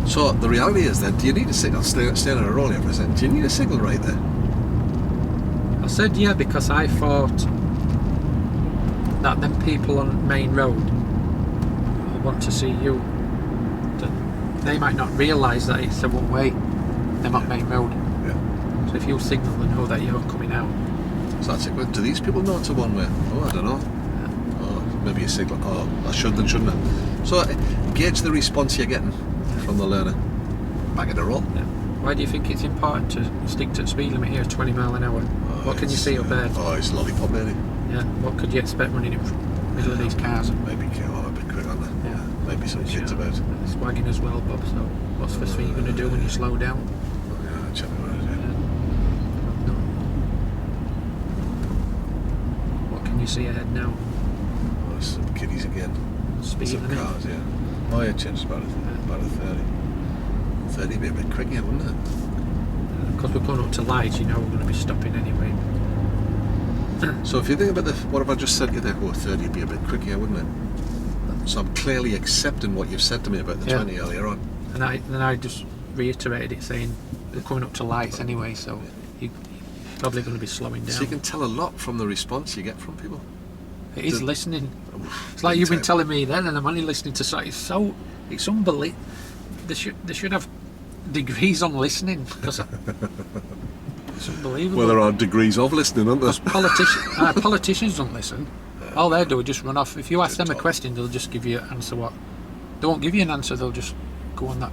A: So the reality is then, do you need a signal? Staying on a roll here for a second. Do you need a signal right there?
B: said yeah because I thought that them people on main road who want to see you, that they might not realise that it's a one way. They're on main road.
A: Yeah.
B: So if you signal, they know that you're coming out.
A: So that's it. Well, do these people know it's a one way? Oh, I don't know. Oh, maybe you signal. Oh, I should and shouldn't I? So gauge the response you're getting from the learner. Back in the roll.
B: Yeah. Why do you think it's important to stick to the speed limit here, 20 mile an hour? What can you see up there?
A: Oh, it's lollipop lady.
B: Yeah. What could you expect running in the middle of these cars?
A: Maybe a bit quick on that.
B: Yeah.
A: Maybe some kids about.
B: It's wagging as well, Bob. So what's the first thing you're going to do when you slow down?
A: Yeah, check me around here.
B: What can you see ahead now?
A: Oh, there's some kiddies again.
B: Speed
A: Some
B: limit.
A: cars, yeah. Oh, yeah, changed about a 30. 30 would be a bit quick here, wouldn't it?
B: Because we're going up to lights, you know we're going to be stopping anyway.
A: So if you think about what have I just said to you there? Oh, 30 would be a bit quick here, wouldn't it? So I'm clearly accepting what you've said to me about the 20 earlier on.
B: And I just reiterated it saying we're coming up to lights anyway, so you're probably going to be slowing down.
A: So you can tell a lot from the response you get from people.
B: It is listening. It's like you've been telling me then, and I'm only listening to it's unbelievable. They should have degrees on listening because it's unbelievable.
A: Well, there are degrees of listening, aren't there?
B: Politicians don't listen. All they do is just run off. If you ask them a question, they'll just give you an answer. What? They won't give you an answer. They'll just go on that.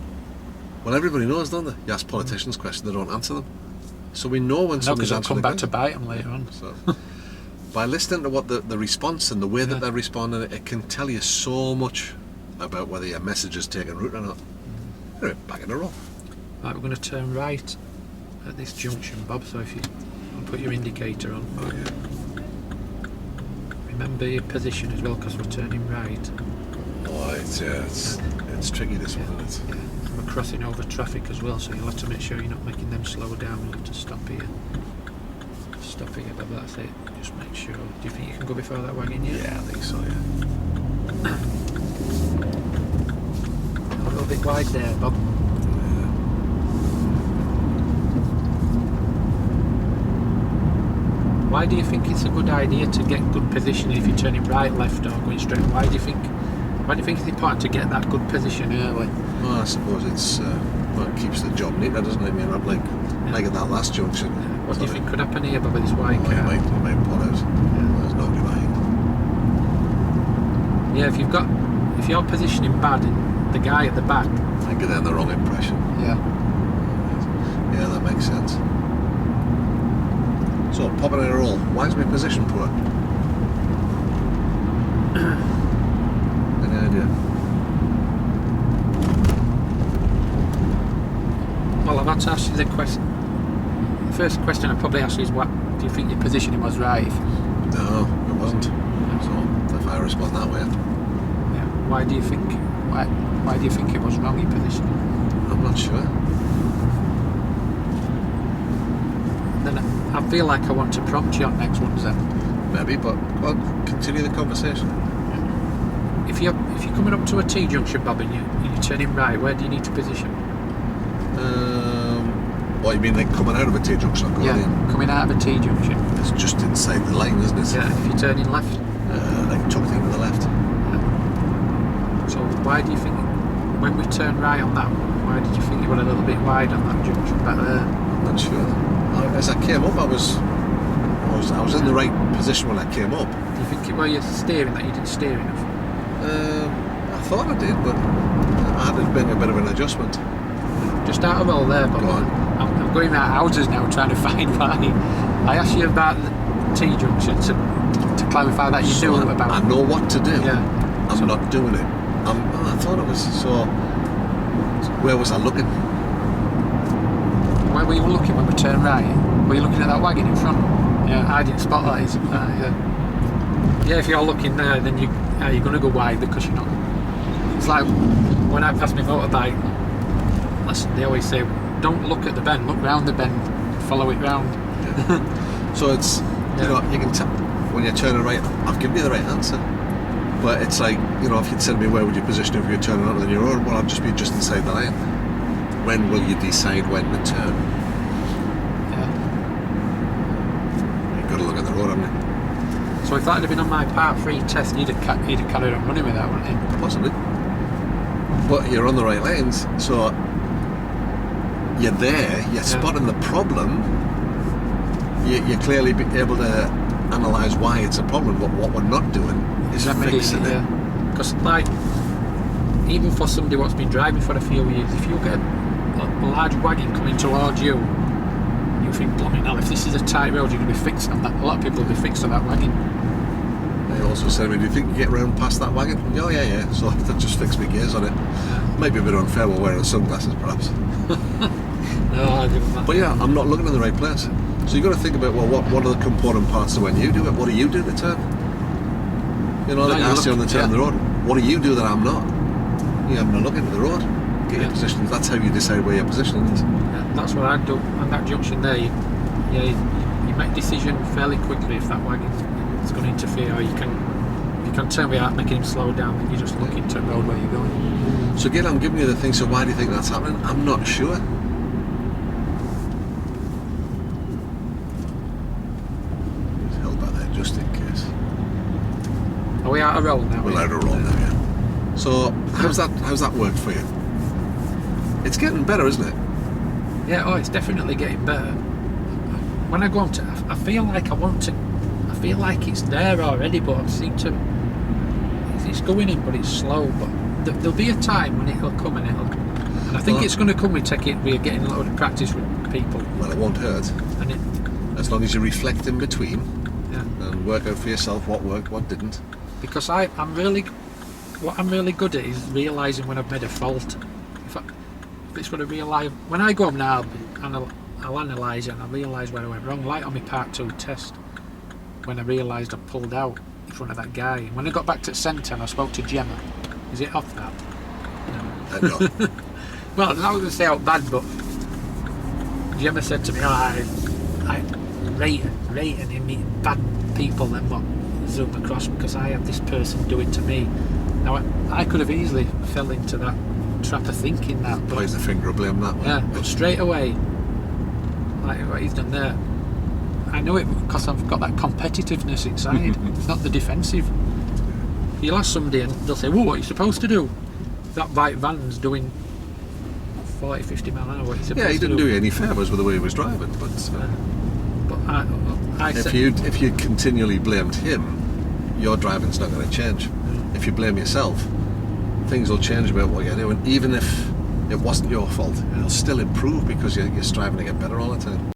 A: Well, everybody knows, don't they? You ask politicians questions, they don't answer them. So we know when somebody's answering.
B: Because they'll come back to bite them later on.
A: So, by listening to what the response and the way that they're responding, it can tell you so much about whether your message is taking root or not. Anyway, back in a row.
B: Right, we're going to turn right at this junction, Bob. So if you put your indicator on.
A: Okay.
B: Remember your position as well, because we're turning right.
A: Oh, it's tricky this one, isn't it?
B: Yeah. We're crossing over traffic as well, so you'll have to make sure you're not making them slow down. You'll have to stop here. Stop here, Bob, that's it. Just make sure. Do you think you can go before that wagon yet?
A: Yeah, I think so, yeah.
B: A little bit wide there, Bob. Why do you think it's a good idea to get good position if you're turning right, left, or going straight? Why do you think it's important to get that good position early?
A: Well, I suppose it keeps the job neater, doesn't it? I mean, I'm like at that last junction.
B: What do you think could happen here, Bob, with this wide car?
A: You might pull out. There's nobody behind.
B: Yeah, if you're positioning bad and the guy at the back,
A: I get the wrong impression.
B: Yeah,
A: that makes sense. So, popping in a roll. Why is my position poor? Any idea?
B: Well, I've had to ask you the question. The first question I probably asked you is, what do you think your positioning was right?
A: No, it wasn't. So, if I respond that way,
B: Yeah. Why do you think it was wrong, your positioning?
A: I'm not sure.
B: Then I feel like I want to prompt you on next ones then.
A: Maybe, but go on, continue the conversation.
B: If you're coming up to a T-junction, Bob, and you're turning right, where do you need to position?
A: What, you mean like coming out of a T-junction or going in?
B: Coming out of a T-junction.
A: It's just inside the line, isn't it?
B: Yeah, if you're turning left.
A: Like tucked into the left.
B: Yeah. So why do you think, when we turn right on that, why did you think you were a little bit wide on that junction back there?
A: I'm not sure. As I came up, I was in the right position when I came up.
B: Do you think it was your steering that you didn't steer enough?
A: I thought I did, but I had to make a bit of an adjustment.
B: Just out of all there, but I'm going around houses now trying to find why. I asked you about the T-junction to clarify that you knew about.
A: I know what to do.
B: Yeah.
A: I'm not doing it. I thought it was so. Where was I looking?
B: Where were you looking when we turned right? Were you looking at that wagon in front? Yeah, I didn't spot that. Yeah, if you're looking there, then you're going to go wide because you're not. It's like when I pass my motorbike. Listen, they always say, don't look at the bend, look round the bend, follow it round.
A: Yeah. So it's you can tell when you're turning right. I've given you the right answer, but it's like if you'd said to me where would you position if you're turning up on your road, well, I'd just be just inside the lane. When will you decide when to turn? road, haven't you?
B: So if that had been on my part 3 test, he'd have carried on running with that, wouldn't he?
A: Possibly. But you're on the right lanes, so you're there, you're spotting the problem, you're clearly able to analyse why it's a problem, but what we're not doing is fixing it.
B: Because, like, even for somebody what's been driving for a few years, if you get a large wagon coming towards you, you think, blooming hell, if this is a tight road, you're going to be fixed on that. A lot of people will be fixed on that wagon.
A: They also said, do you think you get round past that wagon? Oh, yeah. So that just fixed my gears on it.
B: Yeah.
A: Maybe a bit unfair while wearing sunglasses, perhaps.
B: No, I give them that.
A: But yeah, I'm not looking in the right place. So you've got to think about, well, what are the component parts of when you do it? What do you do to turn? You know, like I asked you on the turn of the road, what do you do that I'm not? You haven't a look into the road. Get your positions. That's how you decide where your position is.
B: Yeah, that's what I do. On that junction there, you make a decision fairly quickly if that wagon is going to interfere, or you can turn without making him slow down, and you just look into the road where you're going.
A: So again, I'm giving you the thing, so why do you think that's happening? I'm not sure. Just held back there just in case.
B: Are we out of roll now?
A: We're out of roll now, yeah. So how's that worked for you? It's getting better, isn't it?
B: Yeah, it's definitely getting better. When I go on to, I feel like I feel like it's there already, but I seem to, it's going in, but it's slow. But there'll be a time when it'll come, and I think it's going to come. We're getting a lot of practice with people.
A: Well, it won't hurt.
B: And
A: as long as you reflect in between,
B: yeah,
A: and work out for yourself what worked, what didn't.
B: Because what I'm really good at is realising when I've made a fault. If it's going to realise, when I go home now, I'll analyse it and I'll realise where I went wrong. Like on my part 2 test, when I realised I pulled out in front of that guy. And when I got back to the centre and I spoke to Gemma, is it off that?
A: No.
B: Well, I'm not going to say how bad, but Gemma said to me, I rate and meet bad people then what zoom across because I had this person do it to me. Now I could have easily fell into that trap of thinking that, but
A: Plays the finger of blame that way.
B: yeah, but straight away, like what he's done there, I know it because I've got that competitiveness inside. It's not the defensive. You'll ask somebody and they'll say, "Whoa, what are you supposed to do?" That white van's doing 40, 50 mile an hour.
A: He didn't do you any favours with the way he was driving, but if you continually blamed him, your driving's not going to change. If you blame yourself, things will change about what you're doing. Even if it wasn't your fault, it'll still improve because you're striving to get better all the time.